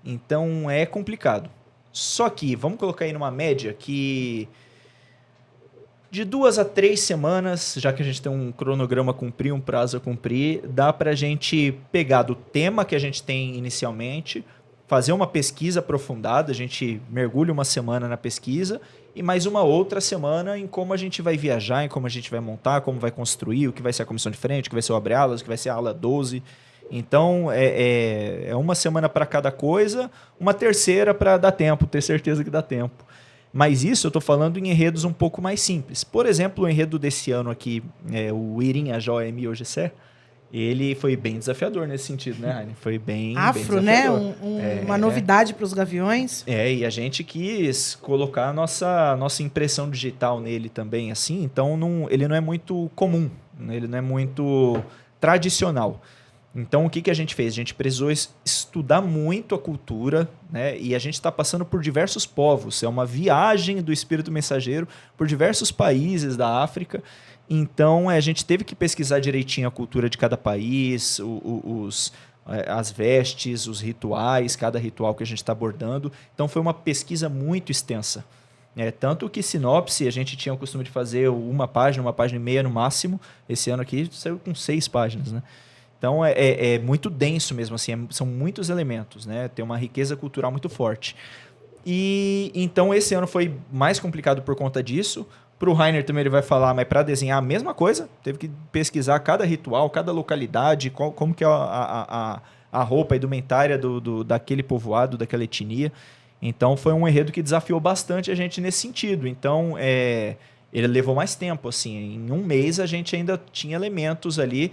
então é complicado. Só que, vamos colocar aí numa média que de 2 a 3 semanas, já que a gente tem um cronograma a cumprir, um prazo a cumprir, dá pra gente pegar do tema que a gente tem inicialmente, fazer uma pesquisa aprofundada, a gente mergulha uma semana na pesquisa e mais uma outra semana em como a gente vai viajar, em como a gente vai montar, como vai construir, o que vai ser a comissão de frente, o que vai ser o abre-alas, o que vai ser a ala 12. Então, é uma semana para cada coisa, uma terceira para dar tempo, ter certeza que dá tempo. Mas isso eu estou falando em enredos um pouco mais simples. Por exemplo, o enredo desse ano aqui, o Irim, a Jó, M, o Gessé, ele foi bem desafiador nesse sentido, né, Raine? Foi bem Afro, bem né? Uma novidade para os Gaviões. E a gente quis colocar a nossa impressão digital nele também, assim. Então, ele não é muito comum, né? Ele não é muito tradicional. Então, o que a gente fez? A gente precisou estudar muito a cultura, né? E a gente está passando por diversos povos. É uma viagem do espírito mensageiro por diversos países da África. Então, a gente teve que pesquisar direitinho a cultura de cada país, as vestes, os rituais, cada ritual que a gente está abordando. Então, foi uma pesquisa muito extensa. Tanto que sinopse, a gente tinha o costume de fazer uma página e meia no máximo. Esse ano aqui saiu com 6 páginas, né? Então, é muito denso mesmo, assim, são muitos elementos, né? Tem uma riqueza cultural muito forte. E então, esse ano foi mais complicado por conta disso. Para o Rainer também ele vai falar, mas para desenhar a mesma coisa, teve que pesquisar cada ritual, cada localidade, como que é a a roupa, a indumentária daquele povoado, daquela etnia. Então, foi um enredo que desafiou bastante a gente nesse sentido. Então, ele levou mais tempo, assim. Em um mês, a gente ainda tinha elementos ali.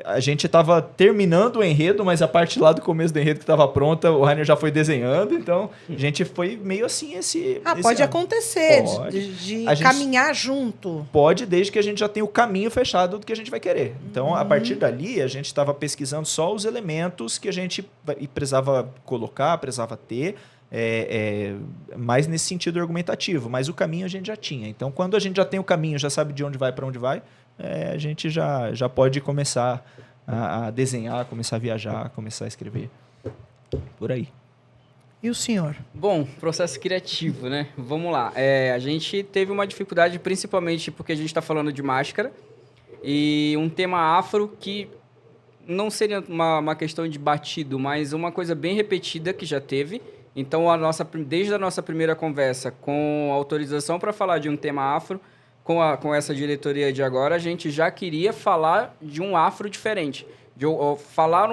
A gente estava terminando o enredo, mas a parte lá do começo do enredo que estava pronta, o Rainer já foi desenhando. Então, a gente foi meio assim esse pode ano. acontecer, Pode. de A gente caminhar junto. Pode, desde que a gente já tenha o caminho fechado do que a gente vai querer. Então, a partir dali, a gente estava pesquisando só os elementos que a gente precisava colocar, precisava ter, mais nesse sentido argumentativo. Mas o caminho a gente já tinha. Então, quando a gente já tem o caminho, já sabe de onde vai, para onde vai, a gente já pode começar a desenhar, começar a viajar, começar a escrever. Por aí. E o senhor? Bom, processo criativo, né? Vamos lá. A gente teve uma dificuldade, principalmente porque a gente está falando de máscara e um tema afro que não seria uma questão de batido, mas uma coisa bem repetida que já teve. Então, desde a nossa primeira conversa com autorização para falar de um tema afro, com essa diretoria de agora, a gente já queria falar de um afro diferente. Falar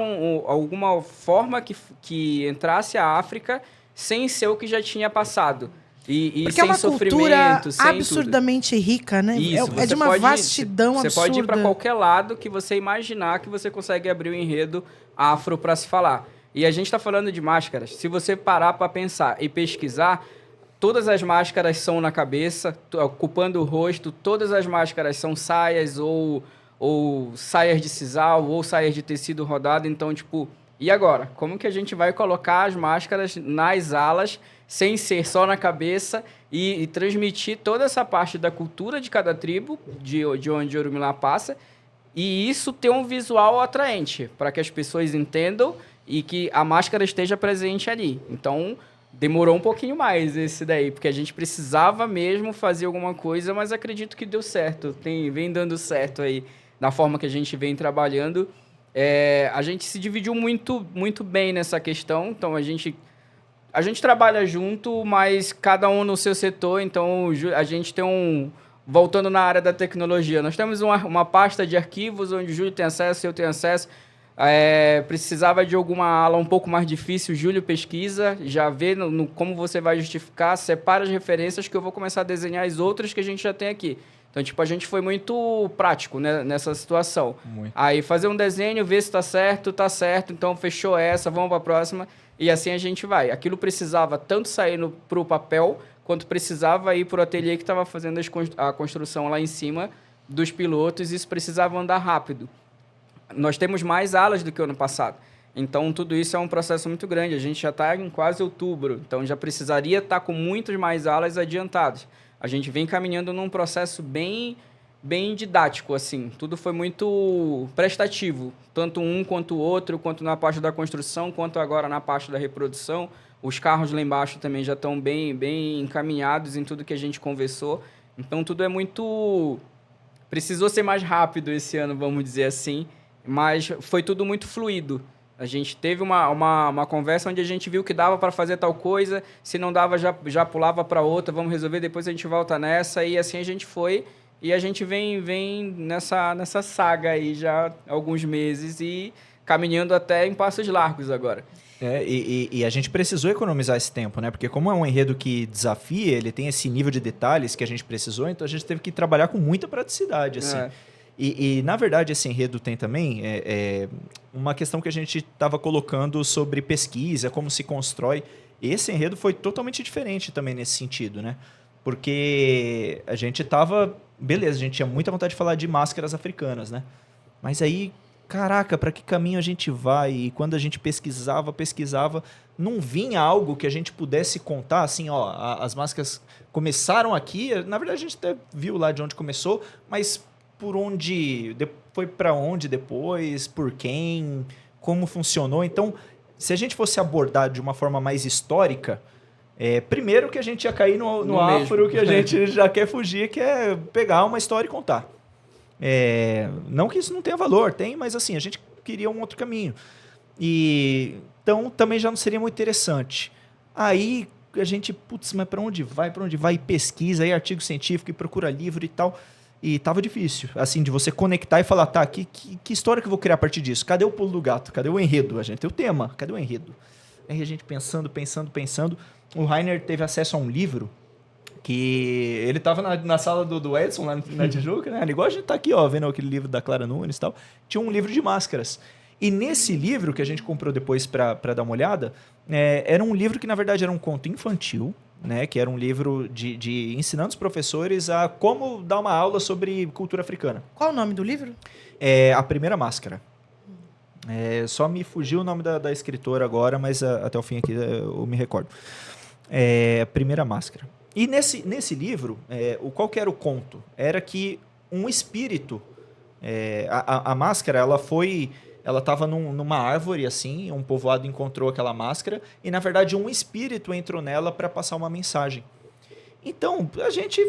alguma forma que entrasse a África sem ser o que já tinha passado. E Porque sem é uma cultura sem absurdamente rica, né? Isso, É de uma vastidão absurda. Você pode ir para qualquer lado que você imaginar que você consegue abrir o enredo afro para se falar. E a gente está falando de máscaras. Se você parar para pensar e pesquisar, todas as máscaras são na cabeça, ocupando o rosto, todas as máscaras são saias ou saias de sisal, ou saias de tecido rodado. Então, tipo, e agora? Como que a gente vai colocar as máscaras nas alas, sem ser só na cabeça, e transmitir toda essa parte da cultura de cada tribo, de onde Orumilá passa, e isso ter um visual atraente, para que as pessoas entendam e que a máscara esteja presente ali. Então, demorou um pouquinho mais esse daí, porque a gente precisava mesmo fazer alguma coisa, mas acredito que deu certo, vem dando certo aí, na forma que a gente vem trabalhando. A gente se dividiu muito, muito bem nessa questão, então a gente trabalha junto, mas cada um no seu setor, então a gente tem voltando na área da tecnologia, nós temos uma pasta de arquivos onde o Júlio tem acesso, eu tenho acesso. Precisava de alguma ala um pouco mais difícil, o Júlio pesquisa, já vê como você vai justificar, separa as referências que eu vou começar a desenhar as outras que a gente já tem aqui. Então, tipo, a gente foi muito prático, né, nessa situação. Muito. Aí, fazer um desenho, ver se tá certo, então fechou essa, vamos para a próxima, e assim a gente vai. Aquilo precisava tanto sair para o papel, quanto precisava ir para o ateliê que estava fazendo a construção lá em cima dos pilotos, e isso precisava andar rápido. Nós temos mais alas do que o ano passado. Então, tudo isso é um processo muito grande. A gente já está em quase outubro, então já precisaria estar com muitas mais alas adiantadas. A gente vem caminhando num processo bem didático, assim. Tudo foi muito prestativo, tanto um quanto o outro, quanto na parte da construção, quanto agora na parte da reprodução. Os carros lá embaixo também já estão bem encaminhados em tudo que a gente conversou. Então, tudo é muito... Precisou ser mais rápido esse ano, vamos dizer assim, mas foi tudo muito fluido. A gente teve uma conversa onde a gente viu que dava para fazer tal coisa, se não dava, já pulava para outra, vamos resolver, depois a gente volta nessa, e assim a gente foi, e a gente vem nessa saga aí já há alguns meses, e caminhando até em passos largos agora. E a gente precisou economizar esse tempo, né? Porque como é um enredo que desafia, ele tem esse nível de detalhes que a gente precisou, então a gente teve que trabalhar com muita praticidade, assim. E, na verdade, esse enredo tem também uma questão que a gente estava colocando sobre pesquisa, como se constrói. Esse enredo foi totalmente diferente também nesse sentido, né? Porque a gente estava... Beleza, a gente tinha muita vontade de falar de máscaras africanas, né? Mas aí, caraca, para que caminho a gente vai? E quando a gente pesquisava, não vinha algo que a gente pudesse contar, assim, ó, as máscaras começaram aqui. Na verdade, a gente até viu lá de onde começou, mas... por onde, foi para onde depois, por quem, como funcionou. Então, se a gente fosse abordar de uma forma mais histórica, primeiro que a gente ia cair no afro que a gente já quer fugir, que é pegar uma história e contar. Não que isso não tenha valor, tem, mas assim, a gente queria um outro caminho. Então, também já não seria muito interessante. Aí, a gente, mas para onde vai? Pesquisa, aí artigo científico, e procura livro e tal. E tava difícil, assim, de você conectar e falar, tá, que história que eu vou criar a partir disso? Cadê o pulo do gato? Cadê o enredo? A gente tem o tema, cadê o enredo? Aí a gente pensando. O Rainer teve acesso a um livro que ele tava na sala do Edson, lá na Tijuca, né? Igual a gente tá aqui, ó, vendo aquele livro da Clara Nunes e tal. Tinha um livro de máscaras. E nesse livro, que a gente comprou depois para dar uma olhada, era um livro que, na verdade, era um conto infantil, né? Que era um livro de ensinando os professores a como dar uma aula sobre cultura africana. Qual o nome do livro? A Primeira Máscara. Só me fugiu o nome da escritora agora, mas até o fim aqui eu me recordo. Primeira Máscara. E nesse livro, qual que era o conto? Era que um espírito... a máscara, ela estava numa árvore, assim, um povoado encontrou aquela máscara, e, na verdade, um espírito entrou nela para passar uma mensagem. Então, a gente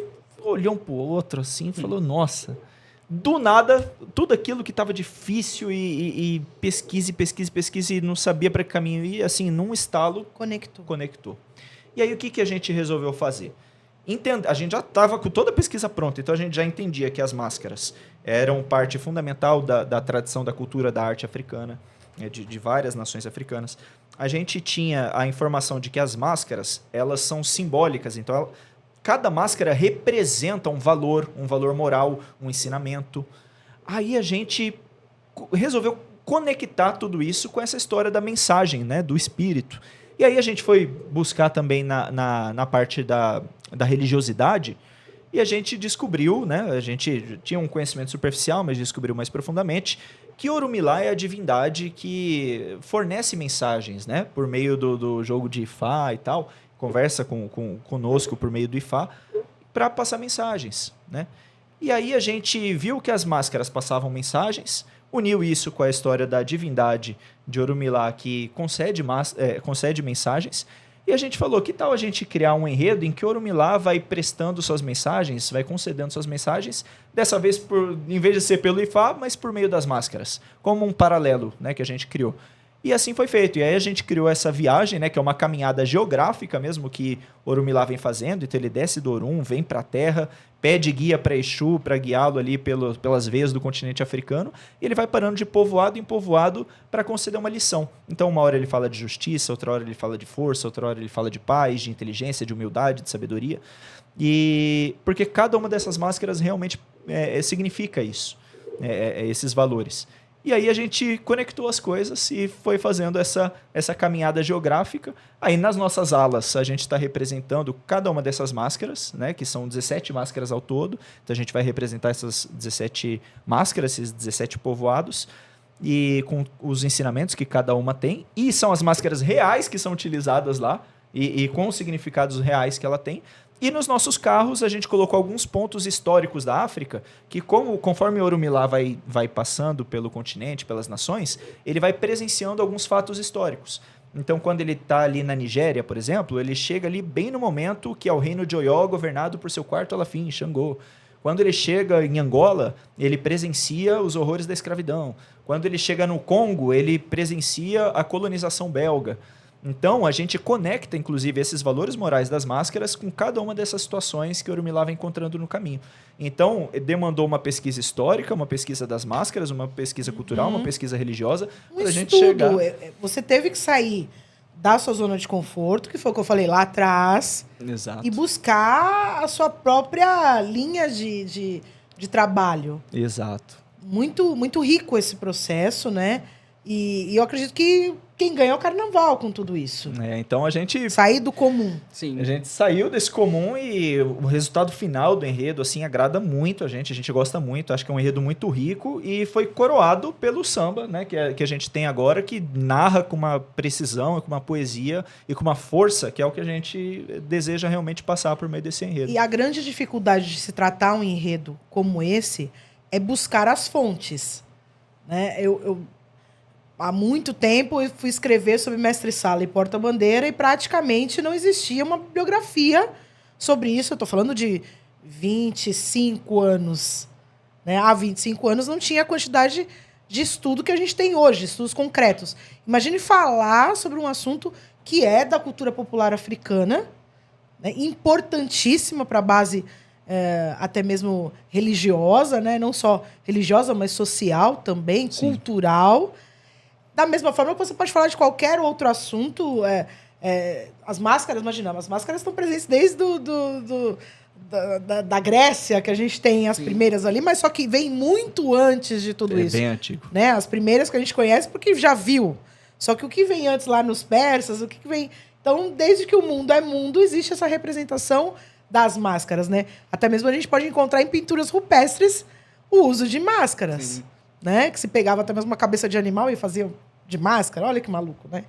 olhou um para o outro, assim, e falou, nossa... Do nada, tudo aquilo que estava difícil e pesquisa, e não sabia para que caminho ir, assim, num estalo... Conectou. E aí, o que a gente resolveu fazer? A gente já estava com toda a pesquisa pronta, então a gente já entendia que as máscaras eram parte fundamental da tradição da cultura da arte africana, de várias nações africanas. A gente tinha a informação de que as máscaras, elas são simbólicas, então cada máscara representa um valor moral, um ensinamento. Aí a gente resolveu conectar tudo isso com essa história da mensagem, né, do espírito. E aí a gente foi buscar também na parte da religiosidade e a gente descobriu, né, a gente tinha um conhecimento superficial, mas descobriu mais profundamente, que Orumilá é a divindade que fornece mensagens, né, por meio do jogo de Ifá e tal, conversa conosco por meio do Ifá, para passar mensagens, né? E aí a gente viu que as máscaras passavam mensagens, uniu isso com a história da divindade de Orumilá, que concede mensagens, e a gente falou, que tal a gente criar um enredo em que Orumilá vai prestando suas mensagens, vai concedendo suas mensagens, dessa vez, em vez de ser pelo Ifá, mas por meio das máscaras, como um paralelo, né, que a gente criou. E assim foi feito. E aí a gente criou essa viagem, né, que é uma caminhada geográfica mesmo que Orumilá vem fazendo. Então ele desce do Orum, vem para a terra, pede guia para Exu para guiá-lo ali pelas veias do continente africano. E ele vai parando de povoado em povoado para conceder uma lição. Então uma hora ele fala de justiça, outra hora ele fala de força, outra hora ele fala de paz, de inteligência, de humildade, de sabedoria. E porque cada uma dessas máscaras realmente significa isso, esses valores. E aí a gente conectou as coisas e foi fazendo essa caminhada geográfica. Aí nas nossas alas a gente está representando cada uma dessas máscaras, né, que são 17 máscaras ao todo. Então a gente vai representar essas 17 máscaras, esses 17 povoados, e com os ensinamentos que cada uma tem. E são as máscaras reais que são utilizadas lá e com os significados reais que ela tem. E nos nossos carros a gente colocou alguns pontos históricos da África que, conforme Orumilá vai passando pelo continente, pelas nações, ele vai presenciando alguns fatos históricos. Então, quando ele está ali na Nigéria, por exemplo, ele chega ali bem no momento que é o reino de Oyó, governado por seu quarto alafim, Xangô. Quando ele chega em Angola, ele presencia os horrores da escravidão. Quando ele chega no Congo, ele presencia a colonização belga. Então, a gente conecta, inclusive, esses valores morais das máscaras com cada uma dessas situações que Orumilá vai encontrando no caminho. Então, demandou uma pesquisa histórica, uma pesquisa das máscaras, uma pesquisa cultural, uma pesquisa religiosa, para a gente chegar... Você teve que sair da sua zona de conforto, que foi o que eu falei lá atrás, Exato. E buscar a sua própria linha de trabalho. Exato. Muito, muito rico esse processo, né? E eu acredito que quem ganha é o carnaval com tudo isso. Então a gente... Sair do comum. Sim. A gente saiu desse comum e o resultado final do enredo, assim, agrada muito a gente gosta muito, acho que é um enredo muito rico e foi coroado pelo samba, né, que a gente tem agora, que narra com uma precisão, com uma poesia e com uma força, que é o que a gente deseja realmente passar por meio desse enredo. E a grande dificuldade de se tratar um enredo como esse é buscar as fontes, né? Há muito tempo eu fui escrever sobre Mestre Sala e Porta-Bandeira e praticamente não existia uma bibliografia sobre isso. Eu estou falando de 25 anos. Né? Há 25 anos não tinha a quantidade de estudo que a gente tem hoje, estudos concretos. Imagine falar sobre um assunto que é da cultura popular africana, né? Importantíssima para a base até mesmo religiosa, né? Não só religiosa, mas social também, Sim. cultural. Da mesma forma que você pode falar de qualquer outro assunto. As máscaras, imagina, as máscaras estão presentes desde da Grécia, que a gente tem as primeiras ali, mas só que vem muito antes de tudo isso. É bem antigo. Né? As primeiras que a gente conhece porque já viu. Só que o que vem antes lá nos persas, o que vem... Então, desde que o mundo é mundo, existe essa representação das máscaras, né? Até mesmo a gente pode encontrar em pinturas rupestres o uso de máscaras, né? Que se pegava até mesmo uma cabeça de animal e fazia de máscara. Olha que maluco, né?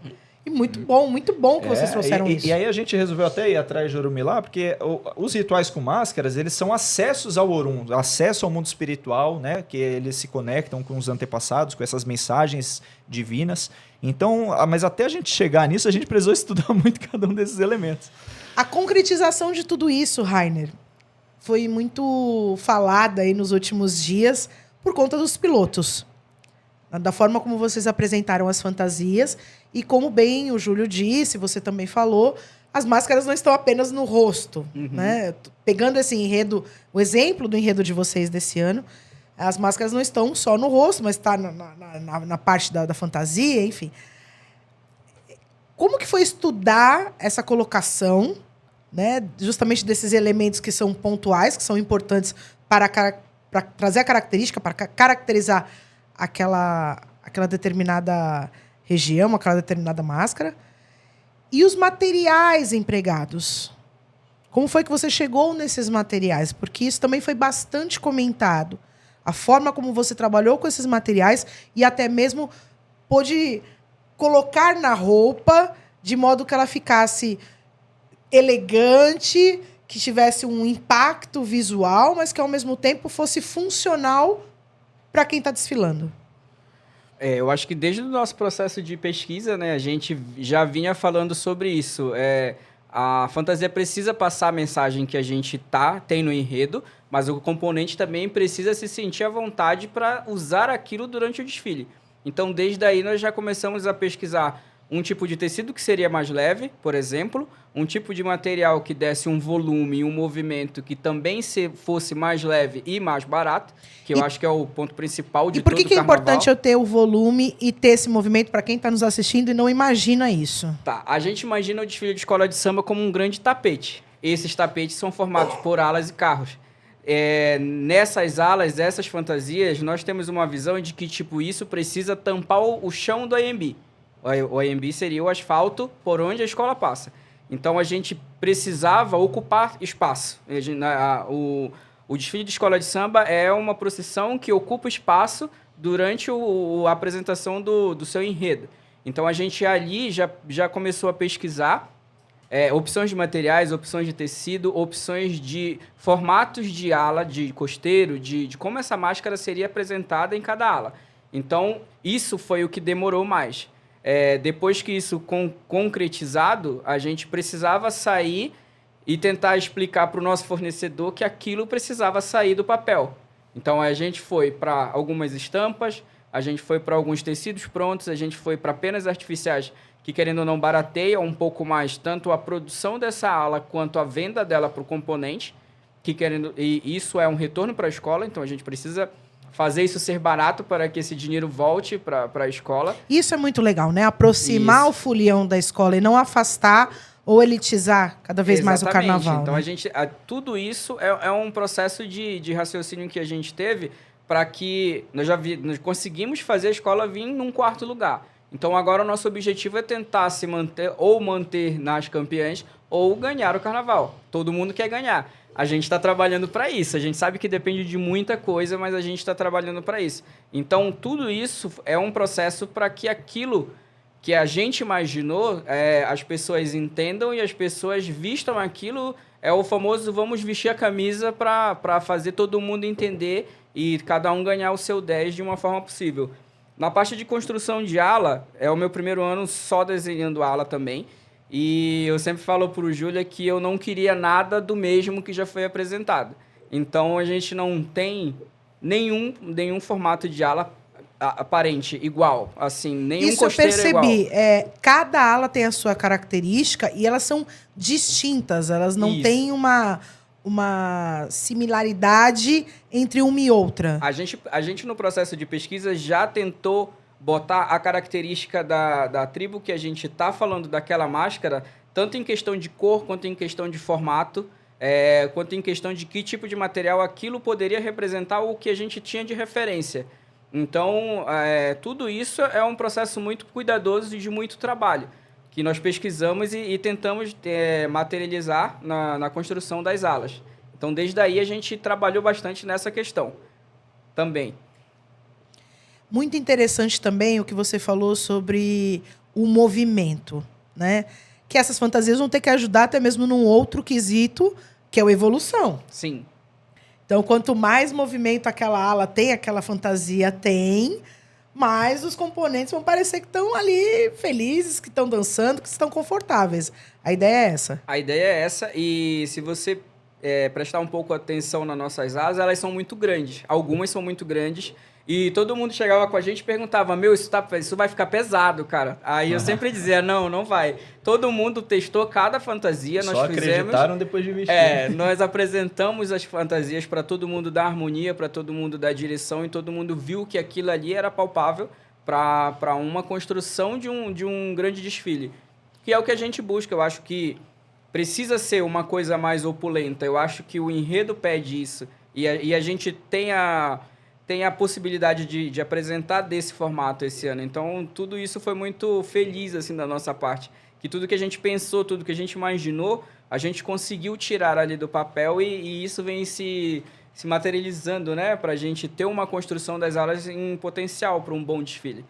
E muito bom que vocês trouxeram isso. E aí a gente resolveu até ir atrás de Orumilá, porque os rituais com máscaras, eles são acessos ao Orum, acesso ao mundo espiritual, né? Que eles se conectam com os antepassados, com essas mensagens divinas. Então, mas até a gente chegar nisso, a gente precisou estudar muito cada um desses elementos. A concretização de tudo isso, Rainer, foi muito falada aí nos últimos dias por conta dos pilotos. Da forma como vocês apresentaram as fantasias e como bem o Júlio disse, você também falou, as máscaras não estão apenas no rosto, né? Pegando esse enredo, o exemplo do enredo de vocês desse ano, as máscaras não estão só no rosto, mas está na parte da fantasia, enfim. Como que foi estudar essa colocação, né, justamente desses elementos que são pontuais, que são importantes para trazer a característica, para caracterizar aquela determinada região, aquela determinada máscara, e os materiais empregados? Como foi que você chegou nesses materiais? Porque isso também foi bastante comentado. A forma como você trabalhou com esses materiais e até mesmo pôde colocar na roupa de modo que ela ficasse elegante, que tivesse um impacto visual, mas que ao mesmo tempo fosse funcional para quem está desfilando. Eu acho que desde o nosso processo de pesquisa, né, a gente já vinha falando sobre isso. A fantasia precisa passar a mensagem que a gente tem no enredo, mas o componente também precisa se sentir à vontade para usar aquilo durante o desfile. Então, desde aí, nós já começamos a pesquisar um tipo de tecido que seria mais leve, por exemplo, um tipo de material que desse um volume e um movimento que também fosse mais leve e mais barato, que eu acho que é o ponto principal de todo o carnaval. E por que é importante eu ter o volume e ter esse movimento para quem está nos assistindo e não imagina isso? Tá, a gente imagina o desfile de escola de samba como um grande tapete. Esses tapetes são formados por alas e carros. Nessas alas, essas fantasias, nós temos uma visão de que tipo isso precisa tampar o chão do AMB. O AMB seria o asfalto por onde a escola passa. Então, a gente precisava ocupar espaço. O desfile de escola de samba é uma procissão que ocupa espaço durante a apresentação do seu enredo. Então, a gente ali já começou a pesquisar opções de materiais, opções de tecido, opções de formatos de ala, de costeiro, de como essa máscara seria apresentada em cada ala. Então, isso foi o que demorou mais. Depois que isso concretizado, a gente precisava sair e tentar explicar para o nosso fornecedor que aquilo precisava sair do papel. Então, a gente foi para algumas estampas, a gente foi para alguns tecidos prontos, a gente foi para penas artificiais que, querendo ou não, barateiam um pouco mais tanto a produção dessa ala quanto a venda dela para o componente, e isso é um retorno para a escola, então a gente precisa fazer isso ser barato para que esse dinheiro volte para a escola. Isso é muito legal, né? Aproximar o folião da escola e não afastar ou elitizar cada vez mais o carnaval. Então, né? Tudo isso é um processo de raciocínio que a gente teve para que nós conseguimos fazer a escola vir num quarto lugar. Então, agora o nosso objetivo é tentar se manter nas campeãs ou ganhar o carnaval. Todo mundo quer ganhar. A gente está trabalhando para isso. A gente sabe que depende de muita coisa, mas a gente está trabalhando para isso. Então, tudo isso é um processo para que aquilo que a gente imaginou, as pessoas entendam e as pessoas vistam aquilo. É o famoso vamos vestir a camisa para fazer todo mundo entender e cada um ganhar o seu 10 de uma forma possível. Na parte de construção de ala, é o meu primeiro ano só desenhando ala também. E eu sempre falo para o Júlia que eu não queria nada do mesmo que já foi apresentado. Então, a gente não tem nenhum formato de ala aparente, igual. Assim, nenhum Isso costeiro eu percebi. é igual. Cada ala tem a sua característica e elas são distintas. Elas não têm uma similaridade entre uma e outra? A gente, no processo de pesquisa, já tentou botar a característica da tribo que a gente está falando daquela máscara, tanto em questão de cor, quanto em questão de formato, quanto em questão de que tipo de material aquilo poderia representar o que a gente tinha de referência. Então, tudo isso é um processo muito cuidadoso e de muito trabalho, que nós pesquisamos e tentamos materializar na construção das alas. Então, desde aí, a gente trabalhou bastante nessa questão também. Muito interessante também o que você falou sobre o movimento, né? Que essas fantasias vão ter que ajudar até mesmo num outro quesito, que é a evolução. Sim. Então, quanto mais movimento aquela ala tem, aquela fantasia tem, mais os componentes vão parecer que estão ali felizes, que estão dançando, que estão confortáveis. A ideia é essa. A ideia é essa, e se você prestar um pouco atenção nas nossas asas, elas são muito grandes. Algumas são muito grandes. E todo mundo chegava com a gente e perguntava, isso vai ficar pesado, cara. Aí eu sempre dizia, não vai. Todo mundo testou cada fantasia, Só nós fizemos. acreditaram depois de vestir. Nós apresentamos as fantasias para todo mundo dar harmonia, para todo mundo dar direção, e todo mundo viu que aquilo ali era palpável para uma construção de um grande desfile. Que é o que a gente busca. Eu acho que precisa ser uma coisa mais opulenta. Eu acho que o enredo pede isso. E a gente tem a possibilidade de apresentar desse formato esse ano. Então, tudo isso foi muito feliz, assim, da nossa parte. Que tudo que a gente pensou, tudo que a gente imaginou, a gente conseguiu tirar ali do papel e isso vem se materializando, né? Para a gente ter uma construção das alas em potencial para um bom desfile.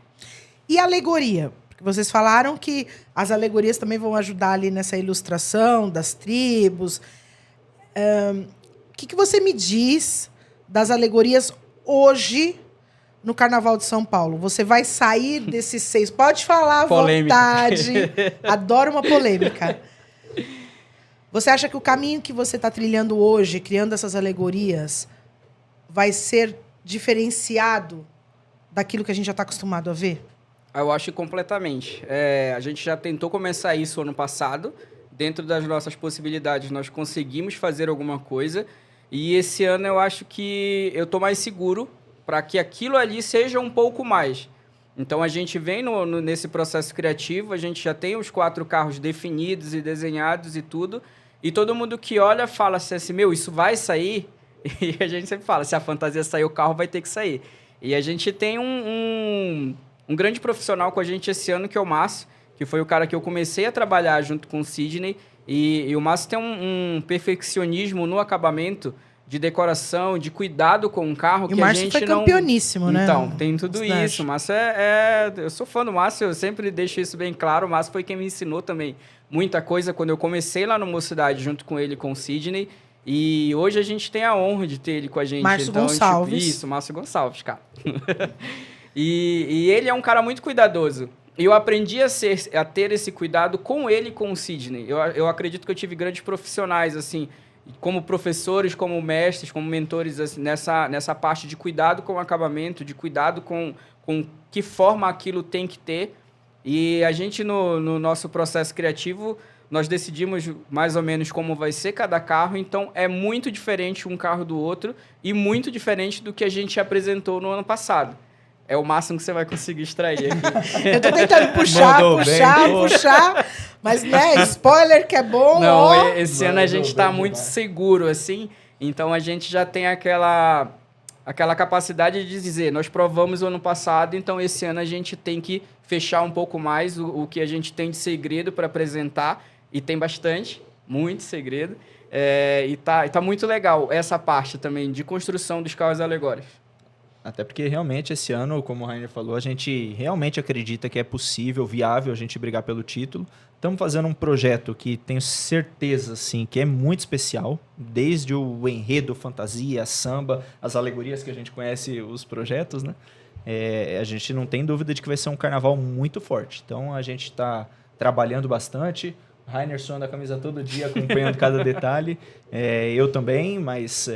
E a alegoria? Porque vocês falaram que as alegorias também vão ajudar ali nessa ilustração das tribos. O que você me diz das alegorias hoje no Carnaval de São Paulo? Você vai sair desses 6... Pode falar à vontade. Adoro uma polêmica. Você acha que o caminho que você está trilhando hoje, criando essas alegorias, vai ser diferenciado daquilo que a gente já está acostumado a ver? Eu acho completamente. A gente já tentou começar isso ano passado. Dentro das nossas possibilidades, nós conseguimos fazer alguma coisa. E esse ano eu acho que eu estou mais seguro para que aquilo ali seja um pouco mais. Então, a gente vem nesse processo criativo, a gente já tem os 4 carros definidos e desenhados e tudo, e todo mundo que olha fala assim, isso vai sair? E a gente sempre fala, se a fantasia sair, o carro vai ter que sair. E a gente tem um grande profissional com a gente esse ano, que é o Márcio, que foi o cara que eu comecei a trabalhar junto com o Sidney. E o Márcio tem um perfeccionismo no acabamento, de decoração, de cuidado com o carro, que a gente não... E o Márcio foi campeoníssimo, né? Então, tem tudo isso. O Márcio eu sou fã do Márcio, eu sempre deixo isso bem claro. O Márcio foi quem me ensinou também muita coisa quando eu comecei lá no Mocidade, junto com ele, com o Sidney. E hoje a gente tem a honra de ter ele com a gente. Márcio Gonçalves. Isso, Márcio Gonçalves, cara. E ele é um cara muito cuidadoso. E eu aprendi a ter esse cuidado com ele e com o Sidney. Eu acredito que eu tive grandes profissionais, assim, como professores, como mestres, como mentores, assim, nessa parte de cuidado com o acabamento, de cuidado com que forma aquilo tem que ter. E a gente, no nosso processo criativo, nós decidimos mais ou menos como vai ser cada carro. Então, é muito diferente um carro do outro e muito diferente do que a gente apresentou no ano passado. É o máximo que você vai conseguir extrair aqui. Eu tô tentando puxar, mas, né, spoiler que é bom. Não, esse ano a gente tá muito seguro, assim, então a gente já tem aquela capacidade de dizer, nós provamos o ano passado, então esse ano a gente tem que fechar um pouco mais o que a gente tem de segredo para apresentar, e tem bastante, muito segredo, e tá muito legal essa parte também de construção dos carros alegóricos. Até porque realmente esse ano, como o Rainer falou, a gente realmente acredita que é possível, viável a gente brigar pelo título. Estamos fazendo um projeto que tenho certeza assim, que é muito especial, desde o enredo, fantasia, samba, as alegorias que a gente conhece, os projetos, né? A gente não tem dúvida de que vai ser um carnaval muito forte. Então a gente está trabalhando bastante. Rainer suando a camisa todo dia, acompanhando cada detalhe. Eu também, mas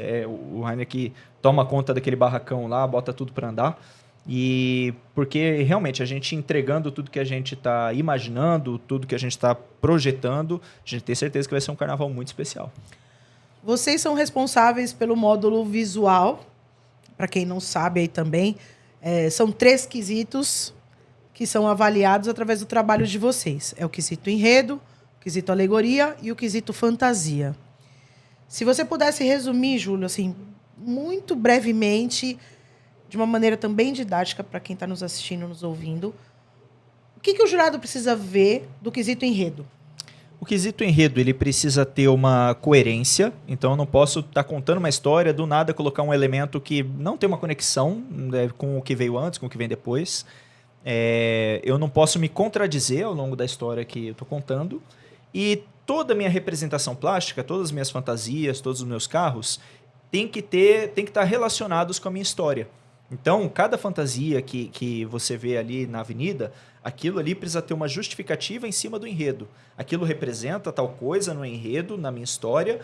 o Rainer que toma conta daquele barracão lá, bota tudo para andar. E porque realmente a gente entregando tudo que a gente está imaginando, tudo que a gente está projetando, a gente tem certeza que vai ser um carnaval muito especial. vocês são responsáveis pelo módulo visual. Para quem não sabe aí também, são 3 quesitos que são avaliados através do trabalho de vocês. É o quesito enredo, o quesito alegoria e o quesito fantasia. Se você pudesse resumir, Júlio, assim, muito brevemente, de uma maneira também didática para quem está nos assistindo, nos ouvindo, o que o jurado precisa ver do quesito enredo? O quesito enredo, ele precisa ter uma coerência, então eu não posso estar contando uma história, do nada colocar um elemento que não tem uma conexão, né, com o que veio antes, com o que vem depois. Eu não posso me contradizer ao longo da história que eu estou contando. E toda a minha representação plástica, todas as minhas fantasias, todos os meus carros, tem que estar relacionados com a minha história. Então, cada fantasia que você vê ali na avenida, aquilo ali precisa ter uma justificativa em cima do enredo. Aquilo representa tal coisa no enredo, na minha história,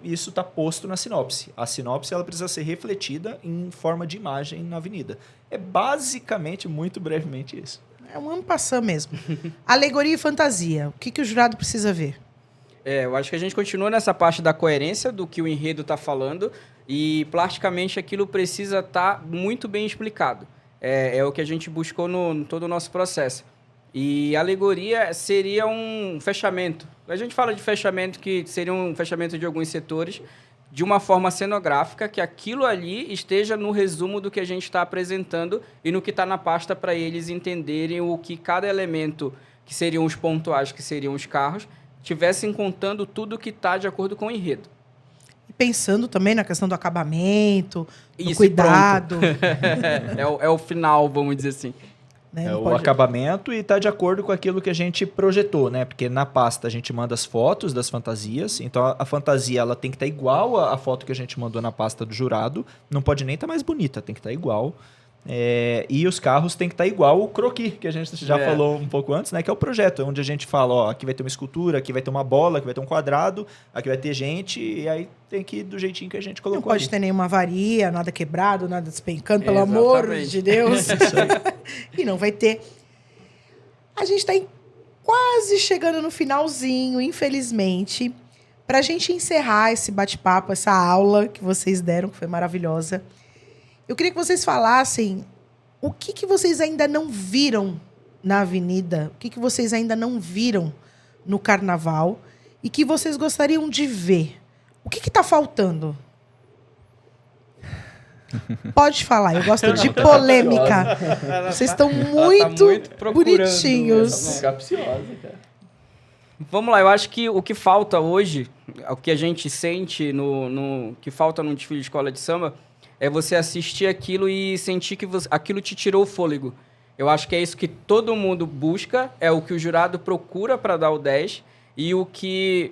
isso está posto na sinopse. A sinopse ela precisa ser refletida em forma de imagem na avenida. É basicamente, muito brevemente, isso. É um ampassã mesmo. Alegoria e fantasia. O que o jurado precisa ver? Eu acho que a gente continua nessa parte da coerência do que o enredo está falando e, plasticamente, aquilo precisa estar muito bem explicado. É o que a gente buscou no todo o nosso processo. E alegoria seria um fechamento. A gente fala de fechamento, que seria um fechamento de alguns setores, de uma forma cenográfica, que aquilo ali esteja no resumo do que a gente está apresentando e no que está na pasta para eles entenderem o que cada elemento, que seriam os pontuais, que seriam os carros, tivessem contando tudo que está de acordo com o enredo. E pensando também na questão do acabamento, do Isso, cuidado. É o final, vamos dizer assim. Né? O acabamento e está de acordo com aquilo que a gente projetou, né? Porque na pasta a gente manda as fotos das fantasias, então a fantasia ela tem que estar igual à foto que a gente mandou na pasta do jurado, não pode nem estar mais bonita, tem que estar igual. E os carros tem que estar igual o croquis, que a gente já falou um pouco antes, né? Que é o projeto, onde a gente fala, ó, aqui vai ter uma escultura, aqui vai ter uma bola, aqui vai ter um quadrado, aqui vai ter gente, e aí tem que ir do jeitinho que a gente colocou. Não pode ter nenhuma avaria, nada quebrado, nada despencando, pelo Exatamente. amor de Deus. E não vai ter. A gente está quase chegando no finalzinho, infelizmente. Para a gente encerrar esse bate-papo, essa aula que vocês deram, que foi maravilhosa, eu queria que vocês falassem o que vocês ainda não viram na avenida, o que vocês ainda não viram no carnaval e que vocês gostariam de ver. O que está faltando? Pode falar, eu gosto de polêmica. Vocês estão muito bonitinhos. Vamos lá, eu acho que o que falta hoje, o que a gente sente que falta num desfile de escola de samba, é você assistir aquilo e sentir que aquilo te tirou o fôlego. Eu acho que é isso que todo mundo busca, é o que o jurado procura para dar o 10 e o que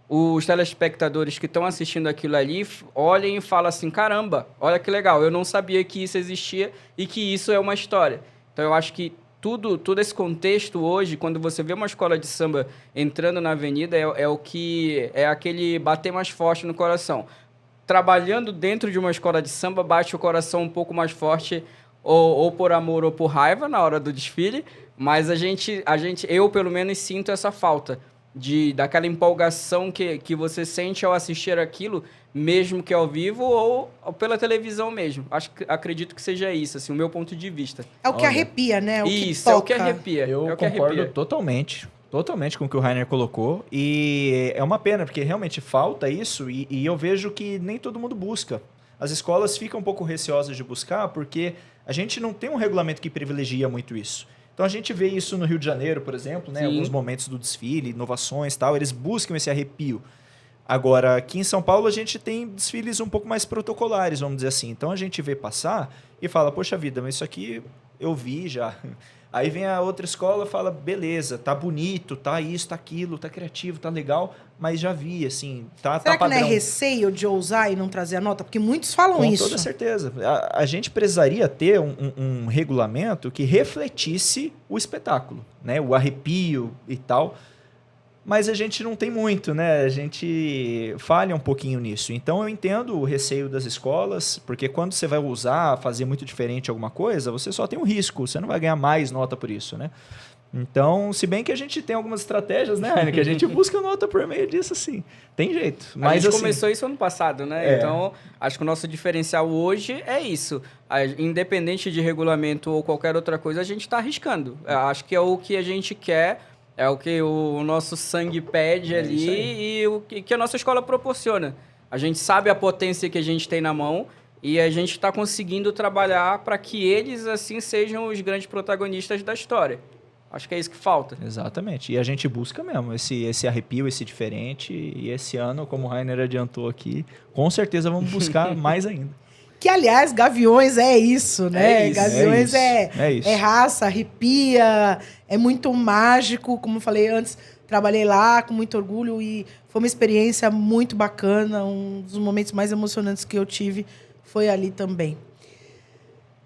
os telespectadores que estão assistindo aquilo ali olhem e falam assim, caramba, olha que legal, eu não sabia que isso existia e que isso é uma história. Então eu acho que todo esse contexto hoje, quando você vê uma escola de samba entrando na avenida, é aquele bater mais forte no coração. Trabalhando dentro de uma escola de samba, bate o coração um pouco mais forte, ou por amor ou por raiva na hora do desfile, mas eu pelo menos sinto essa falta daquela empolgação que você sente ao assistir aquilo, mesmo que ao vivo ou pela televisão mesmo. Acredito que seja isso, assim, o meu ponto de vista. É o que arrepia, né? Isso, é o que arrepia. Eu concordo totalmente com o que o Rainer colocou, e é uma pena, porque realmente falta isso, e eu vejo que nem todo mundo busca. As escolas ficam um pouco receosas de buscar, porque a gente não tem um regulamento que privilegia muito isso. Então a gente vê isso no Rio de Janeiro, por exemplo, né? Alguns momentos do desfile, inovações e tal, eles buscam esse arrepio. Agora, aqui em São Paulo, a gente tem desfiles um pouco mais protocolares, vamos dizer assim. Então a gente vê passar e fala, poxa vida, mas isso aqui eu vi já. Aí vem a outra escola e fala, beleza, tá bonito, tá isso, tá aquilo, tá criativo, tá legal, mas já vi, assim, tá Será padrão. que não é receio de ousar e não trazer a nota? Porque muitos falam isso. Com toda certeza. A gente precisaria ter um regulamento que refletisse o espetáculo, né? O arrepio e tal. Mas a gente não tem muito, né? A gente falha um pouquinho nisso. Então eu entendo o receio das escolas, porque quando você vai usar, fazer muito diferente alguma coisa, você só tem um risco, você não vai ganhar mais nota por isso, né? Então, se bem que a gente tem algumas estratégias, né, Rainer, que a gente busca nota por meio disso, assim. Tem jeito. A Mas, gente assim, começou isso ano passado, né? É. Então, acho que o nosso diferencial hoje é isso. Independente de regulamento ou qualquer outra coisa, a gente está arriscando. Eu acho que é o que a gente quer, é o que o nosso sangue pede ali e o que a nossa escola proporciona. A gente sabe a potência que a gente tem na mão e a gente está conseguindo trabalhar para que eles, assim, sejam os grandes protagonistas da história. Acho que é isso que falta. Exatamente. E a gente busca mesmo esse arrepio, esse diferente. E esse ano, como o Rainer adiantou aqui, com certeza vamos buscar mais ainda. Que, aliás, Gaviões é isso, né? É isso, Gaviões é isso. é raça, arrepia, é muito mágico. Como eu falei antes, trabalhei lá com muito orgulho e foi uma experiência muito bacana. Um dos momentos mais emocionantes que eu tive foi ali também.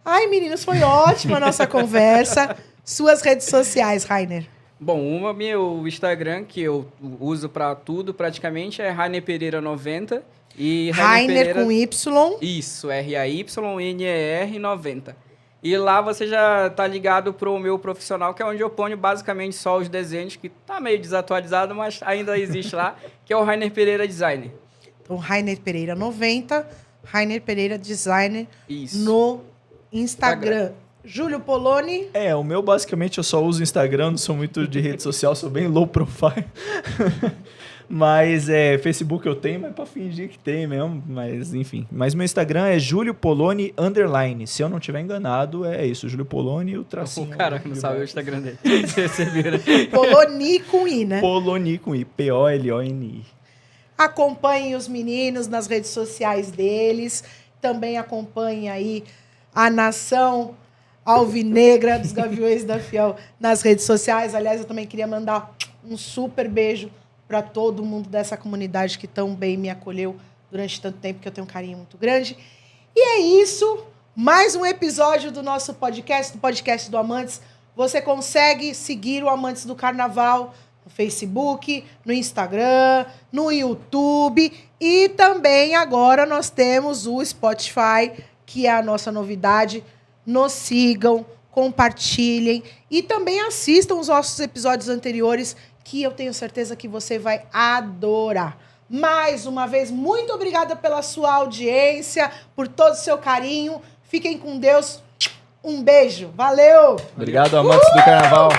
Ai, meninos, foi ótima a nossa conversa. Suas redes sociais, Rainer. Bom, meu Instagram, que eu uso para tudo praticamente, é Rainer Pereira 90. E Rainer com Y. Isso, RAYNER 90. E lá você já tá ligado pro meu profissional, que é onde eu ponho basicamente só os desenhos, que tá meio desatualizado, mas ainda existe lá, que é o Rainer Pereira Designer. Então, Rainer Pereira 90, Rainer Pereira Designer Isso. no Instagram. Júlio Poloni. O meu basicamente eu só uso o Instagram, não sou muito de rede social, sou bem low profile. Mas Facebook eu tenho, mas pra fingir que tem mesmo, mas enfim. Mas meu Instagram é Júlio Poloni _. Se eu não tiver enganado, é isso, Júlio Poloni e o tracinho. O cara que não sabe o Instagram dele. Você viu, né? Poloni com I, né? Poloni com I, Poloni. Acompanhem os meninos nas redes sociais deles. Também acompanhem aí a Nação Alvinegra dos Gaviões da Fiel nas redes sociais. Aliás, eu também queria mandar um super beijo para todo mundo dessa comunidade que tão bem me acolheu durante tanto tempo, que eu tenho um carinho muito grande. E é isso. Mais um episódio do nosso podcast, do podcast do Amantes. Você consegue seguir o Amantes do Carnaval no Facebook, no Instagram, no YouTube. E também agora nós temos o Spotify, que é a nossa novidade. Nos sigam, compartilhem e também assistam os nossos episódios anteriores, que eu tenho certeza que você vai adorar. Mais uma vez, muito obrigada pela sua audiência, por todo o seu carinho. Fiquem com Deus. Um beijo. Valeu! Obrigado, amantes do Carnaval.